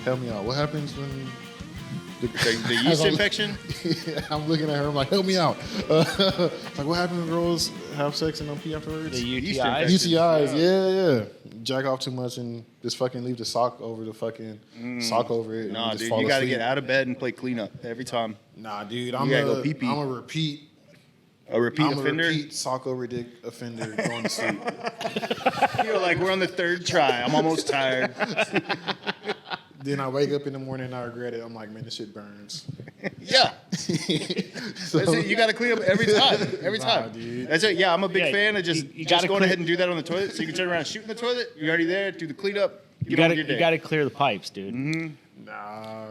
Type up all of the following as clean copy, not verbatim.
help me out. What happens when The yeast infection? I'm looking at her. I'm like, help me out. It's like, what happens when girls have sex and don't pee afterwards? The Yeast UTIs. infection. UTIs, yeah. Jack off too much and just fucking leave the sock over the fucking sock over it. Nah, and just dude, fall you got to asleep. get out of bed and play cleanup every time. Nah, dude, You I'm gotta go pee-pee. a repeat. A repeat I'm offender? a repeat sock over dick offender going to sleep. You're like, we're on the third try. I'm almost tired. Then I wake up in the morning and I regret it. I'm like, man, this shit burns. Yeah. So, That's it. You got to clean up every time. Every Nah, time. dude. That's it. Yeah, I'm a big Yeah, fan of just you gotta going clear- ahead and do that on the toilet. So you can turn around and shoot in the toilet. You're already there. Do the cleanup. You Get on got with your to day. clear the pipes, dude. Nah.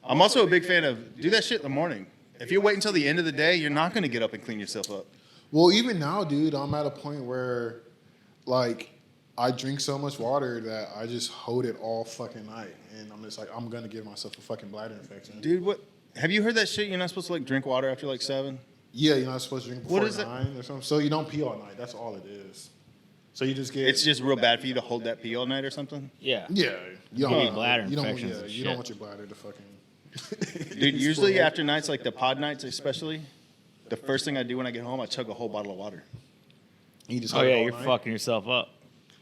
I'm also a big fan of do that shit in the morning. If you wait until the end of the day, you're not going to get up and clean yourself up. Well, even now, dude, I'm at a point where, like, I drink so much water that I just hold it all fucking night. And I'm just like, I'm going to give myself a fucking bladder infection. Dude, what? Have you heard that shit? You're not supposed to like drink water after like 7? Yeah, you're not supposed to drink What before is it? 9 or something. So you don't pee all night. That's all it is. So you just get... It's just real bad for you to hold that pee all night or something. Yeah. Yeah. You don't, get bladder you don't, infections yeah, and you don't shit. want your bladder to fucking... Dude, usually after nights like the pod nights especially, the first thing I do when I get home, I chug a whole bottle of water. You just Oh, hold it yeah, all you're night? fucking yourself up.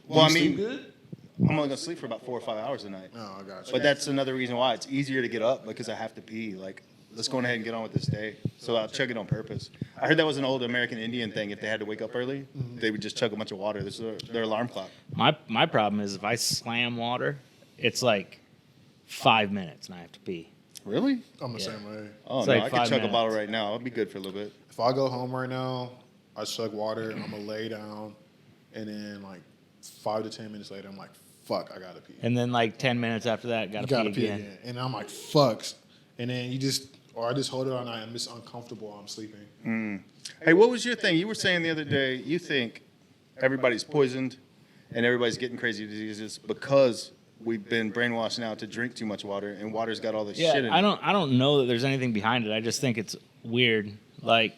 Well, I You sleep mean, good? I'm only gonna sleep for about 4 or 5 hours a night. Oh, I got you. But that's another reason why it's easier to get up because I have to pee. Like, let's go ahead and get on with this day. So I'll chug it on purpose. I heard that was an old American Indian thing. If they had to wake up early, they would just chug a bunch of water. This is their alarm clock. My problem is if I slam water, it's like 5 minutes and I have to pee. Really? I'm the Yeah. same way. Oh, It's no, like I could 5 chug a bottle minutes. right now. I'll be good for a little bit. If I go home right now, I chug water, I'm going to lay down, and then like 5 to 10 minutes later, I'm like, fuck, I got to pee. And then like 10 minutes after that, You gotta got to pee pee again. again. And I'm like, fucks. And then you just, or I just hold it all night. I'm just uncomfortable while I'm sleeping. Hey, what was your thing? You were saying the other day you think everybody's poisoned and everybody's getting crazy diseases because we've been brainwashed now to drink too much water, and water's got all this shit in it. I don't know that there's anything behind it. I just think it's weird. Like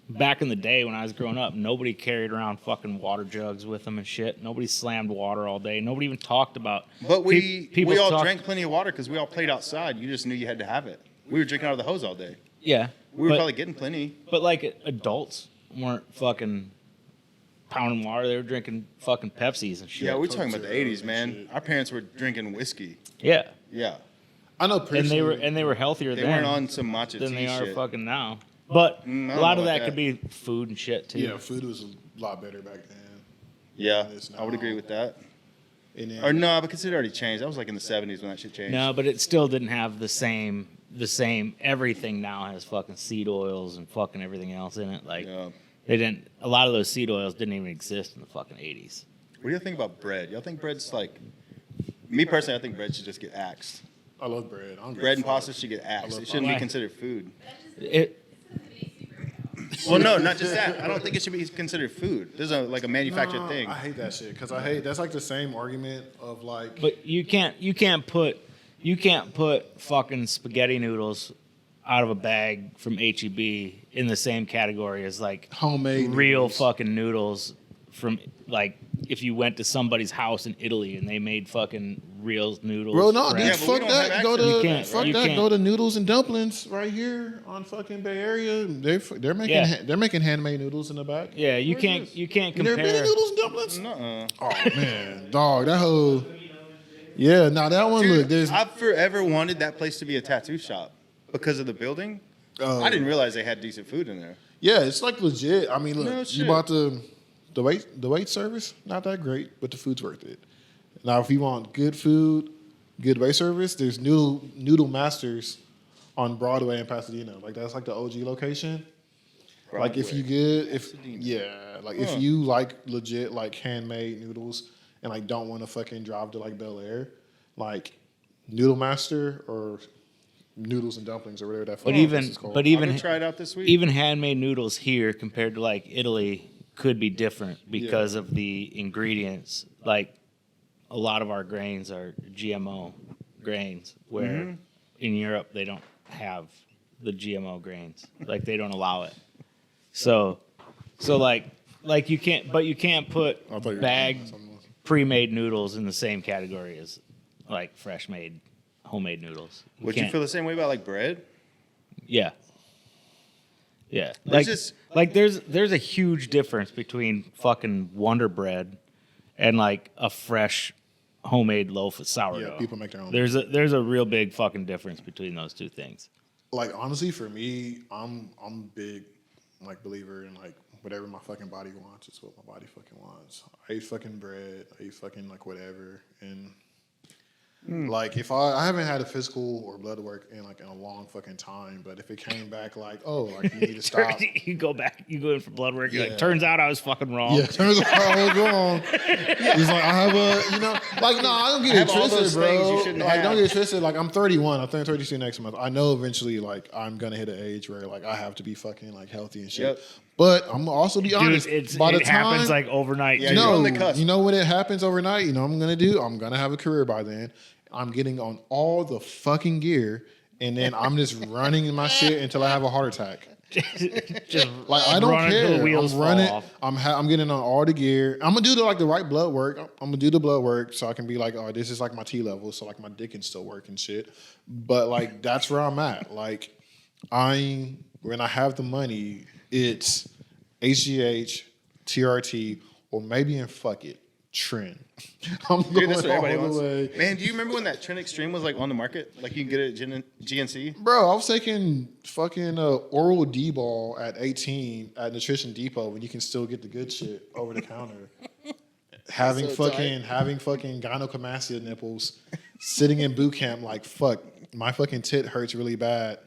back in the day when I was growing up, nobody carried around fucking water jugs with them and shit. Nobody slammed water all day. Nobody even talked about. But people we all talk- drank plenty of water because we all played outside. You just knew you had to have it. We were drinking out of the hose all day. Yeah, We were but, probably getting plenty. But like adults weren't fucking pounding water. They were drinking fucking Pepsis and shit. Yeah, we're talking about the Coke Zero 80s, man. shit. Our parents were drinking whiskey. Yeah, Yeah. I know and personally. they were healthier They then weren't on some matcha than tea they are shit. fucking now. But I a don't lot know of about that could that. be food and shit too. Yeah, food was a lot better back then. Yeah, It's I would agree now- with that. And then, Or no, because it already changed. That was like in the 70s when that shit changed. No, but it still didn't have the same. Everything now has fucking seed oils and fucking everything else in it. Like Yeah. they didn't. A lot of those seed oils didn't even exist in the fucking 80s. What do you think about bread? Y'all think bread's like... Me personally, I think bread should just get axed. I love bread. I don't give Bread a and fuck. pasta should get axed. love It shouldn't be pasta. considered food. It, Well, no, not just that. I don't think it should be considered food. This is like a manufactured Nah, thing. I hate that shit because that's like the same argument of like. but you can't put fucking spaghetti noodles out of a bag from HEB in the same category as like Homemade real noodles. fucking noodles from like if you went to somebody's house in Italy and they made fucking real noodles. Bro, no, fresh. dude, Yeah, but we fuck don't have that. Go access to You can't, fuck you that. can't. Go to Noodles and Dumplings right here on fucking Bay Area. They're making Yeah. they're making handmade noodles in the back. Yeah, you Where's can't this? you can't You never been to compare. Noodles and Dumplings? Nuh-uh. Oh man, dog, that whole. Yeah, now that one. Dude, Look, there's. I've forever wanted that place to be a tattoo shop because of the building. I didn't realize they had decent food in there. Yeah, it's like legit. I mean, look, No you shit. bought the wait service, not that great, but the food's worth it. Now, if you want good food, good wait service, there's Noodle Masters on Broadway in Pasadena. Like that's like the OG location. Like if you if you like legit like handmade noodles and like don't want to fucking drive to like Bel Air, like Noodle Master or Noodles and Dumplings or whatever that fucking place is called. but I'm even gonna try it out this week. even handmade noodles here compared to like Italy could be different because of the ingredients. Like a lot of our grains are GMO grains, where in Europe they don't have the GMO grains. Like they don't allow it. So like you can't put I thought you were bagged something else. pre-made noodles in the same category as like fresh made homemade noodles. Would you can't- feel the same way about like bread? Yeah. Yeah. There's There's a huge difference between fucking Wonder Bread and like a fresh homemade loaf of sourdough. Yeah, people make their own. There's a real big fucking difference between those two things. Like honestly, for me, I'm big like believer in like whatever my fucking body wants is what my body fucking wants. I eat fucking bread. I eat fucking like whatever. And like if I haven't had a physical or blood work in like in a long fucking time, but if it came back like, oh, like you need to stop. You go in for blood work. You're like, Yeah. turns out I was fucking wrong. Yeah, turns out I was wrong. He's like, I have a, like, no, I don't get it Have all twisted, those things you bro. shouldn't Like, don't have. get it twisted. Like, I'm 31. I'm turning 32 next month. I know eventually, like, I'm gonna hit an age where, like, I have to be fucking like healthy and shit. Yep. But I'm gonna also be Dude, honest. it by the happens time, like overnight. Yeah, too. you're no, on the cusp. you know when it happens overnight. You know what I'm gonna do? I'm gonna have a career by then. I'm getting on all the fucking gear, and then I'm just running in my shit until I have a heart attack. Just Like I don't run until care. the wheels I'm running. fall off. I'm getting on all the gear. I'm gonna do the right blood work. I'm gonna do the blood work so I can be like, oh, this is like my T level, so like my dick can still work and shit. But like that's where I'm at. Like when I have the money, it's HGH, TRT, or maybe in fuck it, Trin. I'm Dude, going that's what everybody all the wants. way. Man, do you remember when that Trend Extreme was like on the market? Like you can get it at GNC? Bro, I was taking fucking oral D-ball at 18 at Nutrition Depot when you can still get the good shit over the counter. having fucking gynecomastia nipples, sitting in boot camp like fuck, my fucking tit hurts really bad.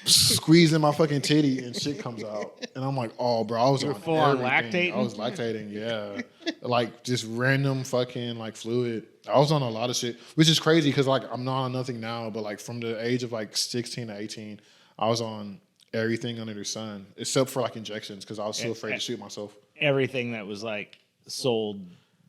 Squeezing my fucking titty and shit comes out, and I'm like, oh, bro, I was You were on full on everything. lactating? I was lactating, yeah, like just random fucking like fluid. I was on a lot of shit, which is crazy because like I'm not on nothing now, but like from the age of like 16 to 18, I was on everything under the sun except for like injections because I was so afraid to shoot myself. Everything that was like sold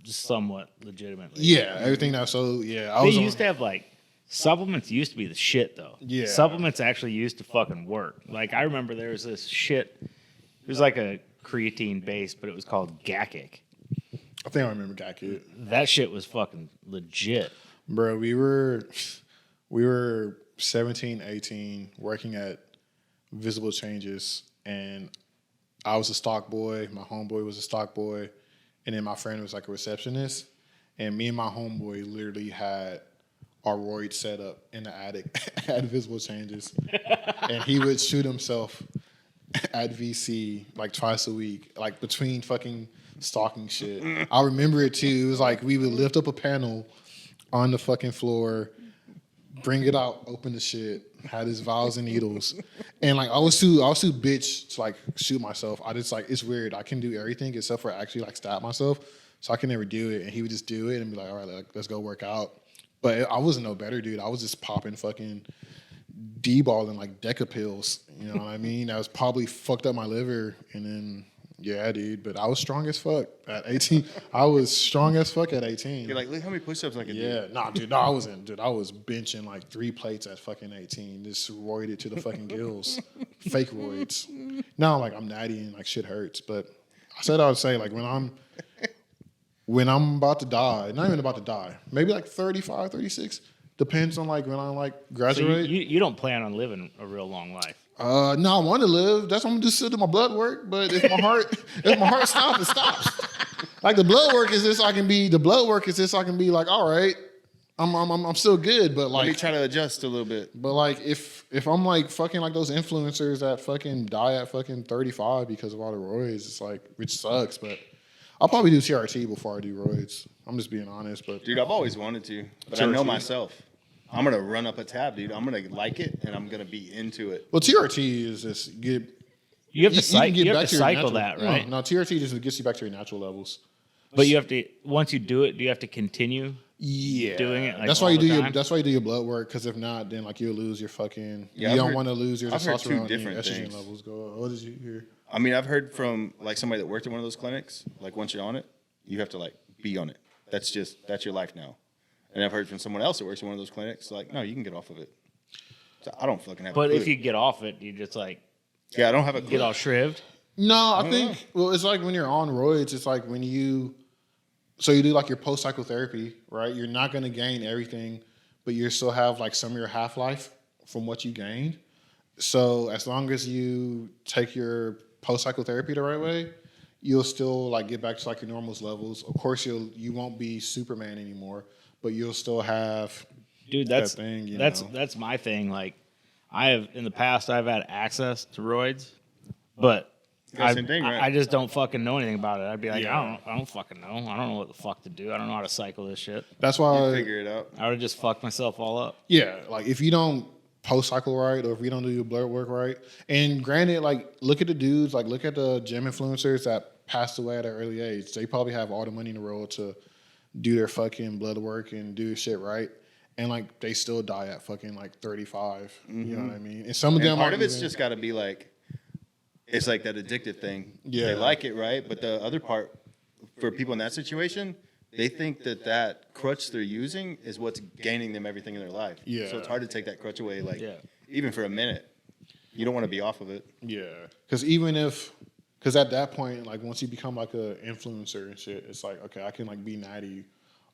somewhat legitimately. Yeah, everything that so yeah, I They was used on. to have like supplements used to be the shit though. Yeah. Supplements actually used to fucking work. Like I remember there was this shit. It was like a creatine base, but it was called Gakic. I think I remember Guy Kid. That shit was fucking legit. Bro, we were 17, 18, working at Visible Changes, and I was a stock boy. My homeboy was a stock boy, and then my friend was like a receptionist. And me and my homeboy literally had our roid set up in the attic at Visible Changes, and he would shoot himself at VC like twice a week, like between fucking stalking shit. I remember it too. It was like we would lift up a panel on the fucking floor, bring it out, open the shit, had his vials and needles, and like I was too bitch to like shoot myself. I just like it's weird. I can do everything except for actually like stab myself, so I can never do it. And he would just do it and be like, all right, like, let's go work out. But I wasn't no better, dude. I was just popping fucking D-ball and like Deca pills. You know what I mean? That was probably fucked up my liver, and then. Yeah, dude, but I was strong as fuck at 18. I was strong as fuck at 18. You're like, look how many push-ups I can do. Yeah, nah, dude, no, I wasn't. Dude, I was benching like 3 plates at fucking 18. Just roided to the fucking gills. Fake roids. Now, like, I'm natty and like shit hurts. But I said I would say, like, when I'm about to die, not even about to die, maybe like 35, 36, depends on like when I like So graduate. you don't plan on living a real long life. No, I want to live. That's why I'm just still do my blood work. But if my heart stops, it stops. Like the blood work is this, so I can be like, all right, I'm still good. But Let me like, try to adjust a little bit. but like if I'm like fucking like those influencers that fucking die at fucking 35 because of all the roids, it's like which sucks. But I'll probably do TRT before I do roids. I'm just being honest. But Dude, I've always wanted to, but I know TRT. myself. I'm going to run up a tab, dude. I'm going to like it, and I'm going to be into it. well, TRT is just get. You have to, can get you have back to your cycle natural- that, right? No, TRT just gets you back to your natural levels. But you have to, once you do it, do you have to continue? Yeah, doing it, like, that's why all you the do time? That's why you do your blood work. Because if not, then like you'll lose your fucking. Yeah, you I've don't heard- want to lose your I've heard two testosterone and your different estrogen things. levels go. What did you hear? I mean, I've heard from like somebody that worked at one of those clinics, like once you're on it, you have to like be on it. That's your life now. And I've heard from someone else that works in one of those clinics, like, no, you can get off of it. So I don't fucking have But a clue. if you get off it, you just like Yeah, I don't have a clue. get all shrived. No, I think. Well, it's like when you're on roids. It's like when you. So you do like your post cycle therapy, right? You're not going to gain everything, but but you still have like some of your half life from what you gained. So as long as you take your post cycle therapy the right way, you'll still like get back to like your normal levels. Of course, you won't be Superman anymore, but you'll still have Dude, that thing. That's my thing. Like, in the past I've had access to roids, but Same thing, right? I just don't fucking know anything about it. I'd be like, Yeah. I don't fucking know. I don't know what the fuck to do. I don't know how to cycle this shit. That's why. Figure it out. I would have just fucked myself all up. Yeah, like if you don't post cycle right, or if you don't do your blood work right, and granted, like look at the dudes, like look at the gym influencers that passed away at an early age. They probably have all the money in the world to do their fucking blood work and do shit right, and like they still die at fucking like 35. You know what I mean? And some of them Part of aren't it's even- just got to be like, it's like that addictive thing. Yeah. They like it, right? But the other part, for people in that situation, they think that crutch they're using is what's gaining them everything in their life. Yeah. So it's hard to take that crutch away, like, Yeah. even for a minute. You don't want to be off of it. Yeah, because at that point, like once you become like a influencer and shit, it's like okay, I can like be natty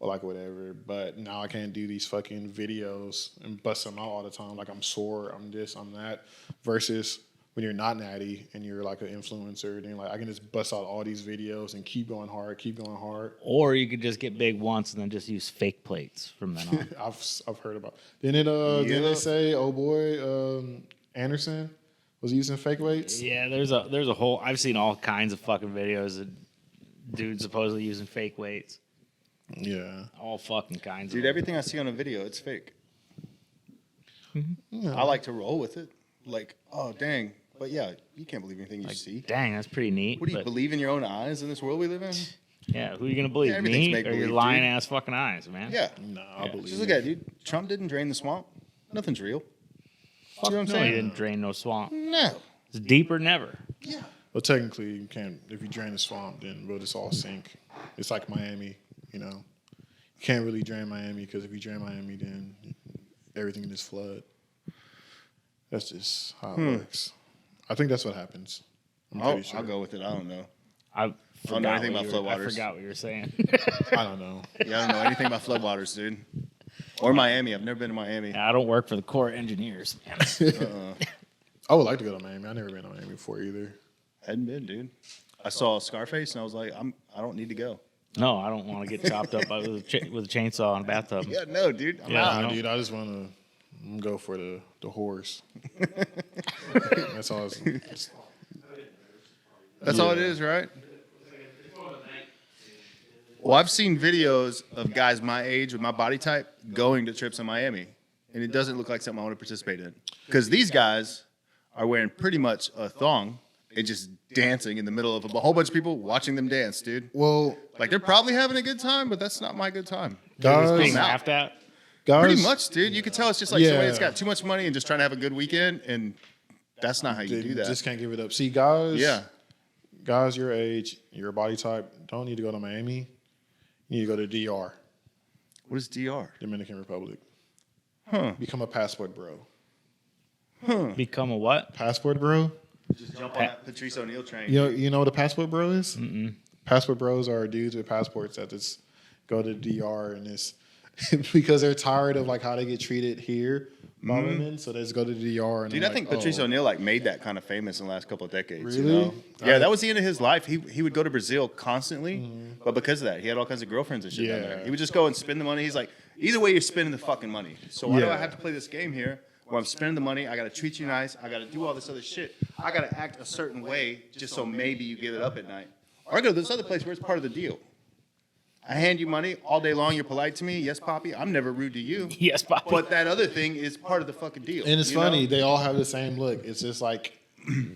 or like whatever, but now I can't do these fucking videos and bust them out all the time. Like I'm sore, I'm this, I'm that. Versus when you're not natty and you're like an influencer, then like I can just bust out all these videos and keep going hard. Or you could just get big once and then just use fake plates from then on. I've heard about. Didn't they Yeah. say, oh boy, Anderson was using fake weights? Yeah, there's a whole. I've seen all kinds of fucking videos of dudes supposedly using fake weights. Yeah. All fucking kinds. Dude, of everything I see on a video, it's fake. Yeah. I like to roll with it. Like, oh, dang. But yeah, you can't believe anything you Like, see. dang, that's pretty neat. What do you but, believe in your own eyes in this world we live in? Yeah, who are you gonna believe? Yeah, everything's Me or make-believe, your dude. lying ass fucking eyes, man? Yeah. No, I believe Just look at it, dude. Trump didn't drain the swamp. Nothing's real. Fuck You know what I'm no, saying? you didn't drain no swamp. No. It's deeper than ever. Yeah. Well, technically, you can't. If you drain the swamp, then we'll just all sink. It's like Miami, you know. You can't really drain Miami because if you drain Miami, then everything can just flood. That's just how it works. I think that's what happens. I'm Oh, pretty sure. I'll go with it. I don't know. I don't know anything what about you were- I floodwaters. forgot what you were saying. I don't know. Yeah, I don't know anything about floodwaters, dude. Or Miami. I've never been to Miami. I don't work for the Corps of Engineers, man. I would like to go to Miami. I've never been to Miami before either. Hadn't been, dude. I saw Scarface and I was like, I don't need to go. No, I don't want to get chopped up with a chainsaw in a bathtub. Yeah, no, dude. I'm Yeah. out. I Nah, don't- dude, I just want to go for the horse. That's all. That's all it is, right? Well, I've seen videos of guys my age with my body type going to trips in Miami, and it doesn't look like something I want to participate in. Because these guys are wearing pretty much a thong and just dancing in the middle of a whole bunch of people watching them dance, dude. Well, Like, they're probably having a good time, but that's not my good time. guys, Being I'm out. laughed at. guys, Pretty much, dude. You can tell it's just like somebody that's Yeah. got too much money and just trying to have a good weekend, and that's not how you do that. Just can't give it up. See, guys, Yeah. guys your age, your body type, don't need to go to Miami. You need to go to DR, What is DR? Dominican Republic. Huh. Become a passport bro. Become a what? Passport bro? Just jump on that Patrice O'Neal train. You know what a passport bro is? Mm-mm. Passport bros are dudes with passports that just go to DR and it's because they're tired of like how they get treated here by women, so they just go to the DR. And Dude, they're I think like, Patrice oh. O'Neal like made that kind of famous in the last couple of decades. Really? You know? Yeah, that was the end of his life. He would go to Brazil constantly, but because of that, he had all kinds of girlfriends and shit down Yeah. there. He would just go and spend the money. He's like, either way, you're spending the fucking money. So why do I Yeah. have to play this game here where I'm spending the money? I got to treat you nice. I got to do all this other shit. I got to act a certain way just so maybe you give it up at night. Or I go to this other place where it's part of the deal. I hand you money all day long. You're polite to me. Yes, Poppy. I'm never rude to you. Yes, Bobby. But that other thing is part of the fucking deal. And it's you funny, know? they all have the same look. It's just like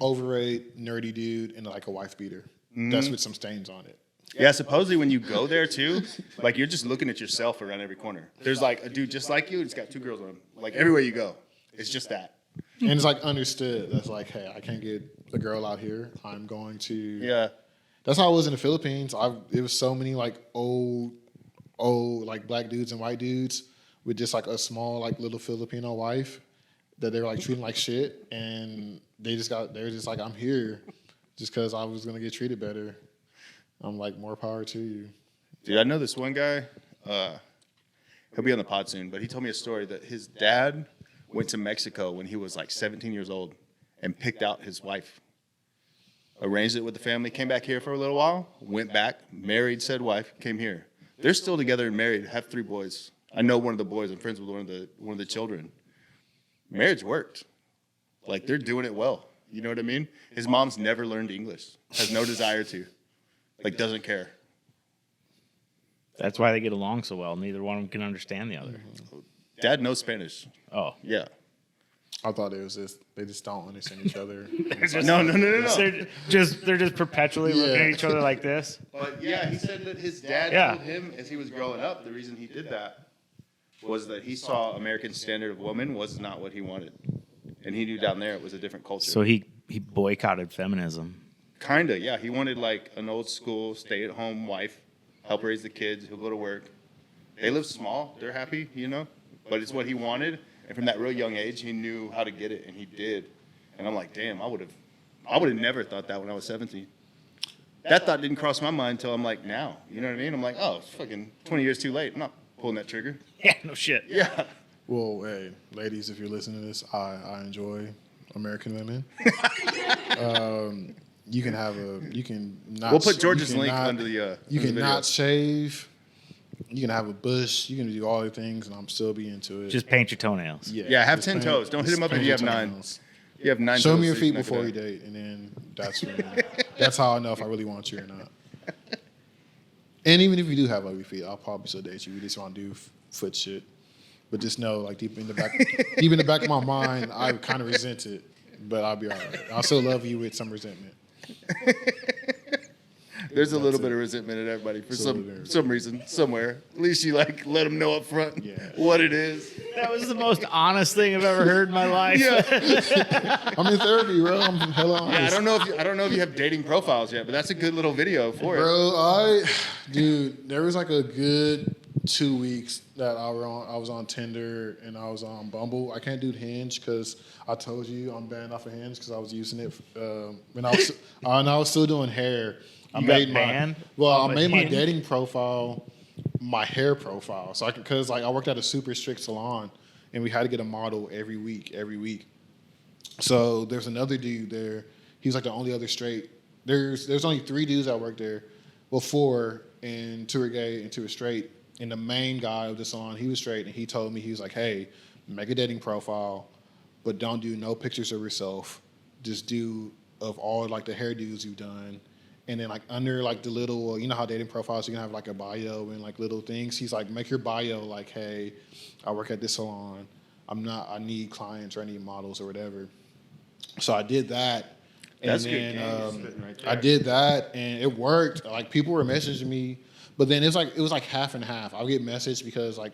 overrated, nerdy dude and like a wife beater. That's with some stains on it. Yeah, supposedly when you go there too, like you're just looking at yourself around every corner. There's like a dude just like you, and he's got two girls on him. Like everywhere you go, it's just that. And it's like understood. That's like, hey, I can't get a girl out here. I'm going to. Yeah. That's how it was in the Philippines. It was so many like old like black dudes and white dudes with just like a small like little Filipino wife that they were like treating like shit, and they were just like, I'm here just because I was gonna get treated better. I'm like, more power to you. Dude, I know this one guy. He'll be on the pod soon, but he told me a story that his dad went to Mexico when he was like 17 years old and picked out his wife. Arranged it with the family, came back here for a little while, went back, married said wife, came here. They're still together and married, have 3 boys. I know one of the boys. I'm friends with one of the children. Marriage worked. Like, they're doing it well. You know what I mean? His mom's never learned English, has no desire to, like, doesn't care. That's why they get along so well. Neither one of them can understand the other. Dad knows Spanish. Oh, Yeah. I thought it was just they just don't understand each other. No. they're just perpetually looking at each other like this. But yeah, he said that his dad told him as he was growing up, the reason he did that was that he saw American standard of woman was not what he wanted. And he knew down there it was a different culture. So he boycotted feminism. Kinda, yeah. He wanted like an old school, stay-at-home wife, help raise the kids, who'll go to work. They live small, they're happy, you know? But it's what he wanted. And from that real young age, he knew how to get it, and he did. And I'm like, damn, I would have never thought that when I was 17. That thought didn't cross my mind until I'm like, now. You know what I mean? I'm like, oh, it's fucking 20 years too late. I'm not pulling that trigger. Yeah, no shit. Yeah. Well, hey, ladies, if you're listening to this, I enjoy American women. You can have you can not. We'll put George's you can link not- under the. You under can the not video. shave. You can have a bush. You can do all the things, and I'm still be into it. Just paint your toenails. Yeah, have just 10 paint- toes. Don't hit just him up if paint you have your 9. toenails. You have 9 Show toes, me your so feet knock it before out. we date, and then that's how I know if I really want you or not. And even if you do have ugly feet, I'll probably still date you. We just want to do foot shit, but just know, like deep in the back of my mind, I kind of resent it, but I'll be all right. I'll still love you with some resentment. There's a little it. bit of resentment in everybody for It's a little bit. some reason, somewhere. At least you like let them know up front Yeah. what it is. That was the most honest thing I've ever heard in my life. Yeah. I'm in therapy, bro. I'm hella honest. Yeah, I don't know if you have dating profiles yet, but that's a good little video for it. Bro, dude, there was like a good 2 weeks that I was on Tinder and I was on Bumble. I can't do Hinge because I told you I'm banned off of Hinge because I was using it when I was still doing hair. I got banned off of made my Hinge? dating profile my hair profile, so I could, because like I worked at a super strict salon and we had to get a model every week. So there's another dude there. He was like the only other straight. There's only 3 dudes that worked there. Well, 4, and 2 are gay and 2 are straight. And the main guy of the salon, he was straight, and he told me, he was like, hey, make a dating profile, but don't do no pictures of yourself. Just do of all like the hairdos you've done. And then like under like the little, you know how dating profiles, you can have like a bio and like little things. He's like, make your bio like, hey, I work at this salon. I need clients or I need models or whatever. So I did that. That's and good then game. Right there. I did that and it worked. Like people were messaging me, but then it was like half and half. I'll get messaged because like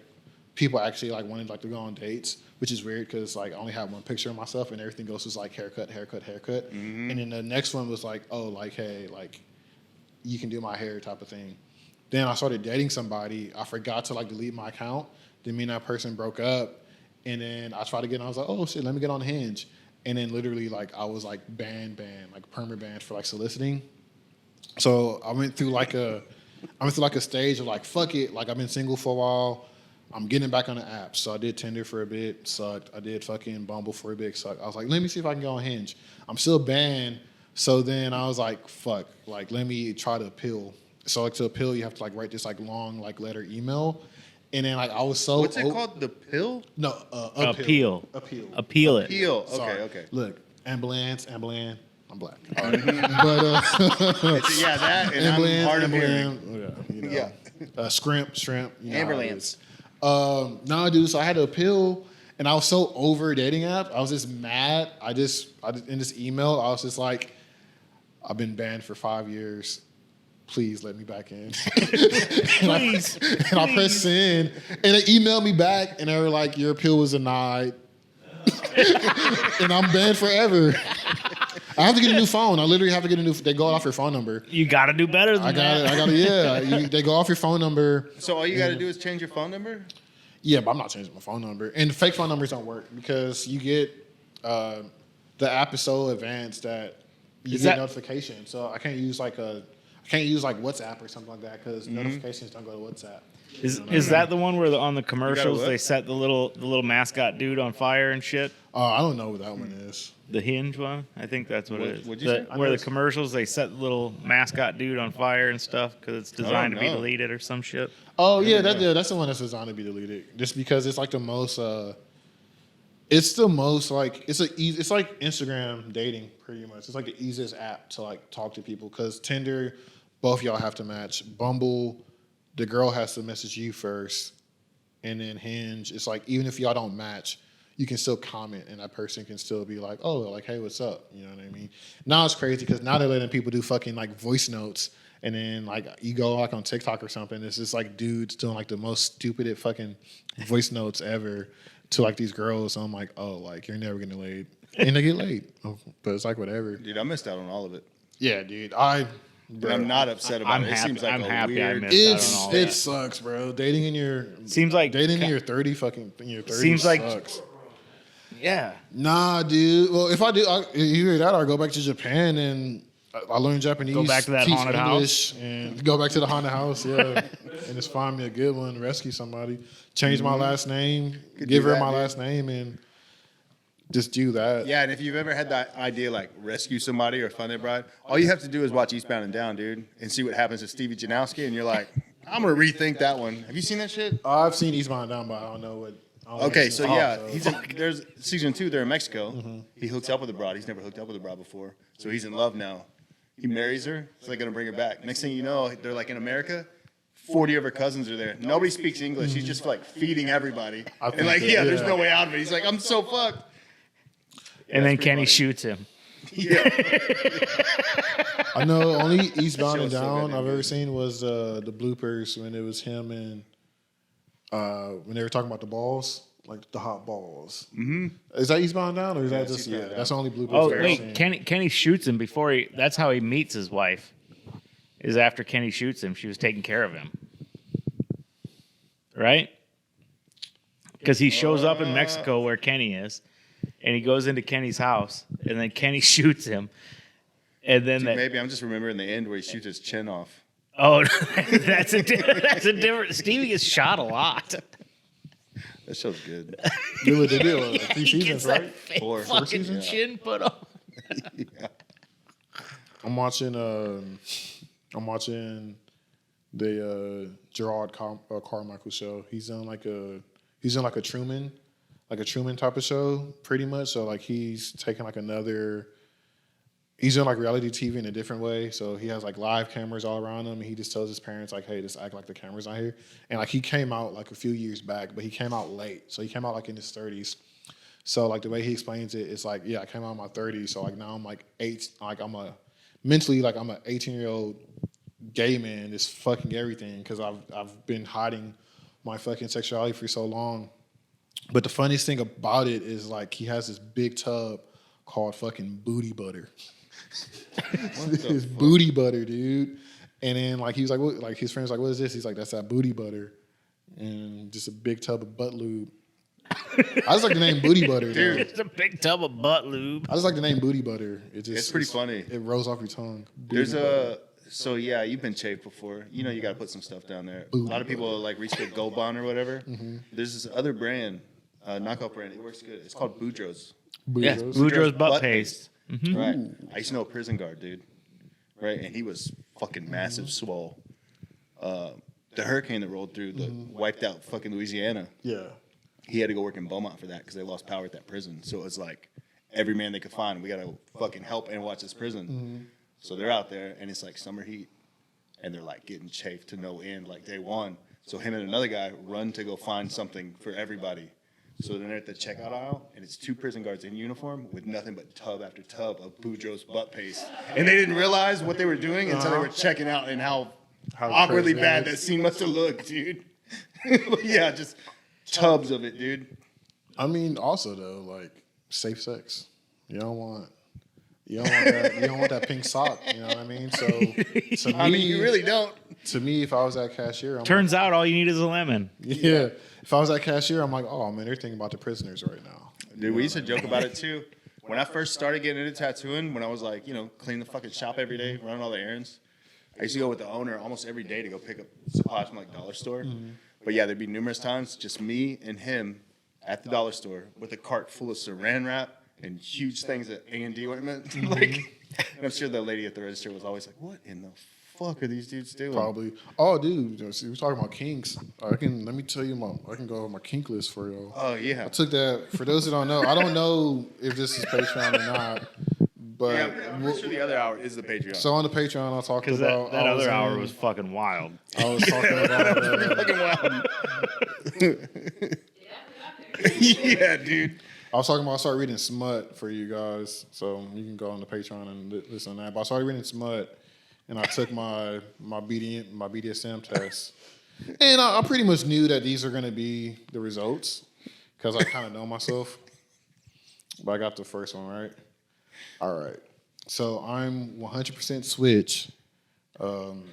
people actually like wanted like to go on dates, which is weird because like I only have one picture of myself and everything else was like haircut. Mm-hmm. And then the next one was like, oh, like, hey, like you can do my hair type of thing. Then I started dating somebody. I forgot to like delete my account. Then me and that person broke up. And then I tried to get on. I was like, oh shit, let me get on Hinge. And then literally like I was like banned, like permanent banned for like soliciting. So I went through like a stage of like, fuck it. Like I've been single for a while. I'm getting back on the app. So I did Tinder for a bit, sucked. I did fucking Bumble for a bit, sucked. I was like, let me see if I can go on Hinge. I'm still banned. So then I was like, fuck, like let me try to appeal. So like to appeal, you have to like write this like long like letter email. And then like I was so What's it called? The pill? No, Appeal. Appeal. it. Peel. Sorry. Okay. Look, ambulance. I'm black. All right. It's, yeah, that and I'm hard of hearing. Yeah, you know. Yeah. Shrimp. You know how it Ambulance. is. No, dude. So I had to appeal, and I was so over dating app. I was just mad. I just in this email, I was just like, I've been banned for 5 years. Please let me back in. Please. And I pressed send, and they emailed me back, and they were like, your appeal was denied. And I'm banned forever. I have to get a new phone. I literally have to get a new. They go off your phone number. You got to do better than I got that. it. Yeah. They go off your phone number. So all you got to do is change your phone number? Yeah, but I'm not changing my phone number. And fake phone numbers don't work because you get the app is so advanced that you get notifications. So I can't use like WhatsApp or something like that because notifications don't go to WhatsApp. Is that the one where on the commercials what? they set the little mascot dude on fire and shit? I don't know what that one is. The Hinge one, I think that's what it is. What'd you say? Where the commercials they set the little mascot dude on fire and stuff because it's designed to be know. deleted or some shit. Oh yeah, that's the one that's designed to be deleted. Just because it's like the most. It's the most like it's like Instagram dating pretty much. It's like the easiest app to like talk to people because Tinder, both y'all have to match. Bumble, the girl has to message you first, and then Hinge. It's like even if y'all don't match, you can still comment, and that person can still be like, oh, like hey, what's up? You know what I mean? Now it's crazy because now they're letting people do fucking like voice notes. And then like you go like on TikTok or something, it's just like dudes doing like the most stupid fucking voice notes ever to like these girls. So I'm like, oh, like you're never getting laid, and they get laid. But it's like whatever. Dude, I missed out on all of it. Yeah, dude. But I'm not upset about it. It seems like I'm a happy I weird. missed out on all It that. sucks, bro. Dating in your Seems like dating in your 30 fucking in your 30s Seems like- sucks. Yeah. Nah, dude. Well, if I do, either that or I go back to Japan and I learn Japanese. Go back to that teach haunted English, and go back to the haunted house. Yeah, and just find me a good one, rescue somebody, change my last name, Could give do her that, my dude. last name, and just do that. Yeah, and if you've ever had that idea like rescue somebody or find their bride, all you have to do is watch Eastbound and Down, dude, and see what happens to Stevie Janowski, and you're like, I'm gonna rethink that one. Have you seen that shit? I've seen Eastbound and Down, but I don't know what. I don't know Okay, what so it's yeah, called, there's season 2. They're in Mexico. He hooks up with a broad. He's never hooked up with a broad before, so he's in love now. He marries her. So they're gonna bring her back. Next thing you know, they're like in America. 40 of her cousins are there. Nobody speaks English. He's just like feeding everybody. I And like, think yeah, that- there's yeah. no way out of it. He's like, I'm so fucked. And then pretty Kenny funny. shoots him. Yeah. I know only Eastbound and show's so Down goddamn I've ever good. seen was the bloopers when it was him and when they were talking about the balls, like the hot balls. Mm-hmm. Is that Eastbound and Down or is that it's just Eastbound and that's the only bloopers? Oh I've ever wait, seen. Kenny shoots him before he. That's how he meets his wife. Is after Kenny shoots him, she was taking care of him, right? Because he shows up in Mexico where Kenny is, and he goes into Kenny's house, and then Kenny shoots him, and then Dude, that. maybe I'm just remembering the end where he shoots his chin off. Oh, that's a different. Stevie gets shot a lot. That show's good. They did 3 He seasons, gets right? that fake Four. fucking seasons? chin put on. I'm watching the Gerard Carmichael show. He's in like a Truman type of show, pretty much. So like he's taking like he's doing like reality TV in a different way. So he has like live cameras all around him, and he just tells his parents like, "Hey, just act like the camera's not here." And like he came out like a few years back, but he came out late. So he came out like in his 30s. So like the way he explains it, it's like, yeah, I came out in my 30s. So like now I'm like mentally like I'm an 18-year-old gay man just fucking everything because I've been hiding my fucking sexuality for so long. But the funniest thing about it is like he has this big tub called fucking booty butter. It's booty butter, dude. And then like he was like, what, like his friends like, what is this? He's like, that's that booty butter, and just a big tub of butt lube. I just like the name booty butter, dude. It's a big tub of butt lube. I just like the name booty butter. It's pretty funny. It rolls off your tongue. There's Booty butter. so yeah, you've been chafed before. You know you got to put some stuff down there. A lot of people like reach the Gold Bond or whatever. There's this other brand, knockoff brand. It works good. It's called Boudreaux's. Yeah, Boudreaux's. Boudreaux's butt butt paste. Right. I used to know a prison guard, dude. Right, and he was fucking massive swole. The hurricane that rolled through that wiped out fucking Louisiana. Yeah. He had to go work in Beaumont for that because they lost power at that prison. So it was like every man they could find, we got to fucking help and watch this prison. So they're out there, and it's like summer heat, and they're like getting chafed to no end, like day one. So him and another guy run to go find something for everybody. So then they're at the checkout aisle, and it's 2 prison guards in uniform with nothing but tub after tub of Boudreaux's butt paste. And they didn't realize what they were doing until they were checking out and how awkwardly crazy bad that that scene must have looked, dude. Yeah, just tubs of it, dude. I mean, also though, like safe sex. You don't want that. You don't want that pink sock. You know what I mean? So to me, I mean, you really don't. To me, if I was that cashier, I'm Turns out all you need is a lemon. like, yeah. If I was that cashier, I'm like, oh man, they're thinking about the prisoners right now. Dude, we used to joke about it too. When I first started getting into tattooing, when I was like, cleaning the fucking shop every day, running all the errands, I used to go with the owner almost every day to go pick up supplies from like dollar store. But yeah, there'd be numerous times just me and him at the dollar store with a cart full of saran wrap and huge things of A&D ointment. Like, and I'm sure the lady at the register was always like, "What in the fuck are these dudes doing?" Probably. Oh, dude, see, we're talking about kinks. Let me tell you I can go over my kink list for y'all. Oh yeah. I took that. For those who don't know, I don't know if this is Patreon or not, but Yeah, I'm pretty sure the other hour is the Patreon. so on the Patreon, I talked Because about that other hour was fucking wild. I was talking about. fucking wild. Yeah, dude. I was talking about I started reading smut for you guys, so you can go on the Patreon and listen to that. But I started reading smut, and I took my BDSM test, and I pretty much knew that these are going to be the results because I kind of know myself. But I got the first one right. All right, so I'm 100% switch. I'm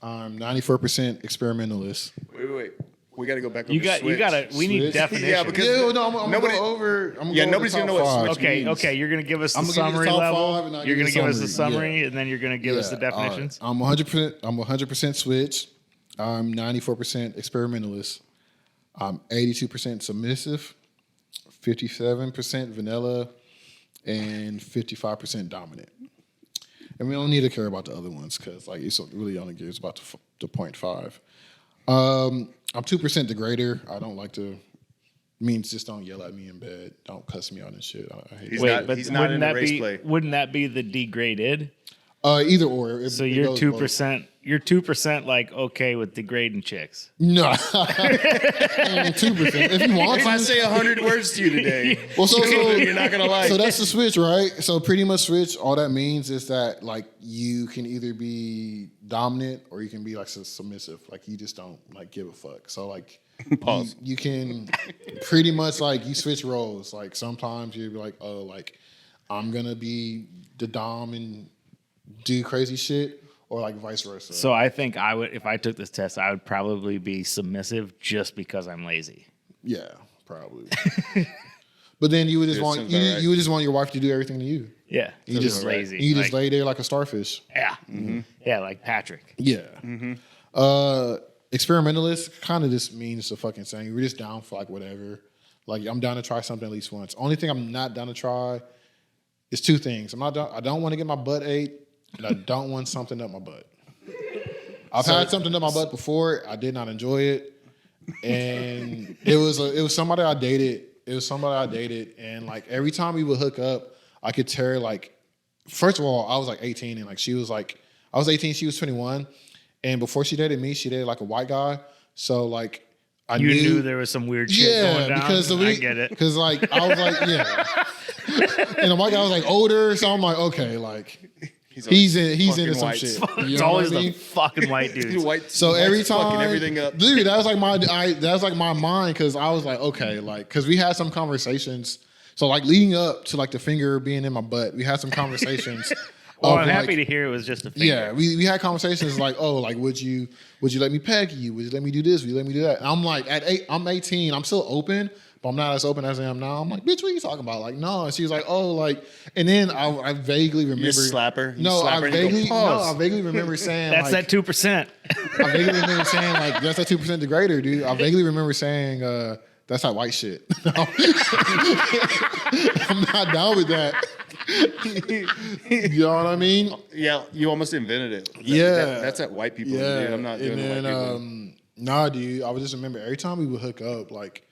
94% experimentalist. Wait. We got to go back over You gotta. We need Switch. definition. Yeah, because Yeah, no, I'm gonna nobody- go over. I'm gonna Yeah, go over nobody's the gonna top know what five. switch means. Okay, you're gonna give us the I'm gonna give you the summary top level. five and I'll You're give gonna you give the us the summary, summary, and then you're gonna give us the Yeah, all right. definitions. I'm 100%. I'm 100% switch. I'm 94% experimentalist. I'm 82% submissive, 57% vanilla, and 55% dominant. And we don't need to care about the other ones because like it's really only gives about the 0.5. I'm 2% degrader. I don't like to. Means just don't yell at me in bed. Don't cuss me out and shit. I hate He's that. not- he's not in the race play. Wouldn't that be the degraded? Either or. So it you're goes 2%. You're 2% like okay with degrading chicks. both. No, 2%. If you want If I to. say 100 words to you today, Well, so you're not gonna like. So that's the switch, right? So pretty much switch. All that means is that like you can either be dominant or you can be like submissive. Like you just don't like give a fuck. So like Pause. You can pretty much like you switch roles. Like sometimes you'd be like, oh, like I'm gonna be the dom and do crazy shit, or like vice versa. So I think I would, if I took this test, I would probably be submissive just because I'm lazy. Yeah, probably. But then you would just Yeah, want sounds about right. you would just want your wife to do everything to you. Yeah, You so just lazy. You just Like, lay there like a starfish. yeah, yeah, like Patrick. Yeah. Experimentalist kind of just means the fucking same. We're just down for like whatever. Like I'm down to try something at least once. Only thing I'm not down to try is two things. I don't want to get my butt ate, and I don't want something up my butt. I've had something up my butt before. I did not enjoy it, and it was somebody I dated. It was somebody I dated, and like every time we would hook up, I could tell her like, first of all, I was like 18, and like she was like, I was 18, she was 21, and before she dated me, she dated like a white guy. So like, I You knew there was some weird shit going down. because I get it. Because like I was like, yeah, and the white guy was like older, so I'm like, okay, like he's into some whites. shit. It's You know always what I the mean? fucking white dudes. White, So every white's fucking time, everything up. dude, that was like my mind because I was like, okay, like because we had some conversations. So like leading up to like the finger being in my butt, we had some conversations. Well, of, I'm happy like, to hear it was just a finger. yeah, we had conversations like, oh, like would you let me peg you? Would you let me do this? Would you let me do that? And I'm like, I'm 18, I'm still open, but I'm not as open as I am now. I'm like, bitch, what are you talking about? Like, no. And she was like, oh, like, and then I vaguely remember. You just slap her? You No, slap her and you go, "Pause." I vaguely remember saying That's like, that 2%. I vaguely remember saying like, that's that 2% degrader, dude. I vaguely remember saying that's that white shit. I'm not down with that. You know what I mean? Yeah, you almost invented it. That's at white people. Yeah, Dude. I'm not doing and the white then, people. nah, dude. I would just remember every time we would hook up, like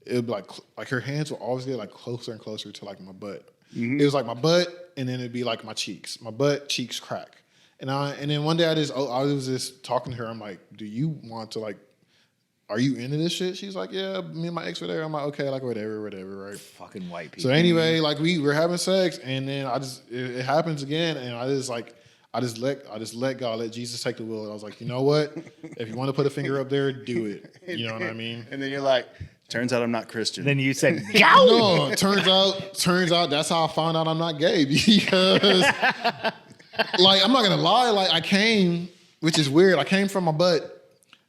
it would be like her hands would always get like closer and closer to like my butt. Mm-hmm. It was like my butt, and then it'd be like my cheeks. My butt, cheeks, crack. And then one day I was just talking to her. I'm like, do you want to like? Are you into this shit? She's like, yeah, me and my ex were there. I'm like, okay, like whatever, right? Fucking white people. So anyway, like we were having sex, and then it happens again, and I just let God, let Jesus take the wheel. And I was like, you know what? If you want to put a finger up there, do it. You know what I mean? And then you're like, turns out I'm not Christian. Then you said, No, turns out that's how I found out I'm not gay because, like, I'm not gonna lie, like I came, which is weird. I came from my butt,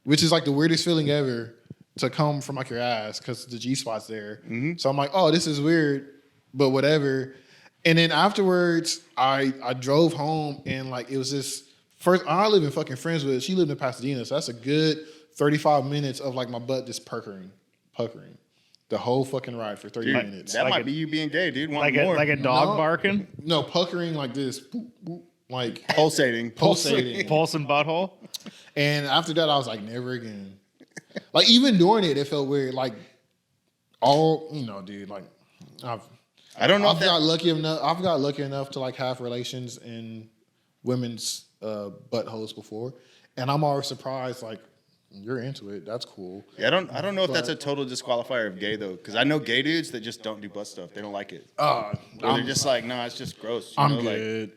which is like the weirdest feeling ever to come from like your ass because the G spot's there. Mm-hmm. So I'm like, oh, this is weird, but whatever. And then afterwards, I drove home and like it was this first. I live in fucking Friendswood. She lived in Pasadena, so that's a good 35 minutes of like my butt just puckering. The whole fucking ride for 30 Dude, minutes. that Like might a- be you being gay, dude. Like Want more. a dog No. barking, No, puckering like this. Boop, boop, like pulsating. pulsating. pulse and butthole. And after that, I was like, never again. Like even during it felt weird. Like dude. Like I don't know I've if that, got lucky enough. I've got lucky enough to like have relations in women's buttholes before, and I'm always surprised. Like you're into it. That's cool. I don't know if that's a total disqualifier of gay though, because I know gay dudes that just don't do butt stuff. They don't like it. Or they're just like, nah, it's just gross. You I'm know, like- good.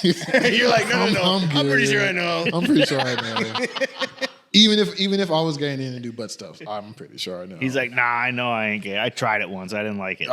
You're like, no. I'm pretty good. sure I know. I'm pretty sure I know. Even if I was getting in and do butt stuff, I'm pretty sure I know. He's like, nah, I know I ain't gay. I tried it once. I didn't like it.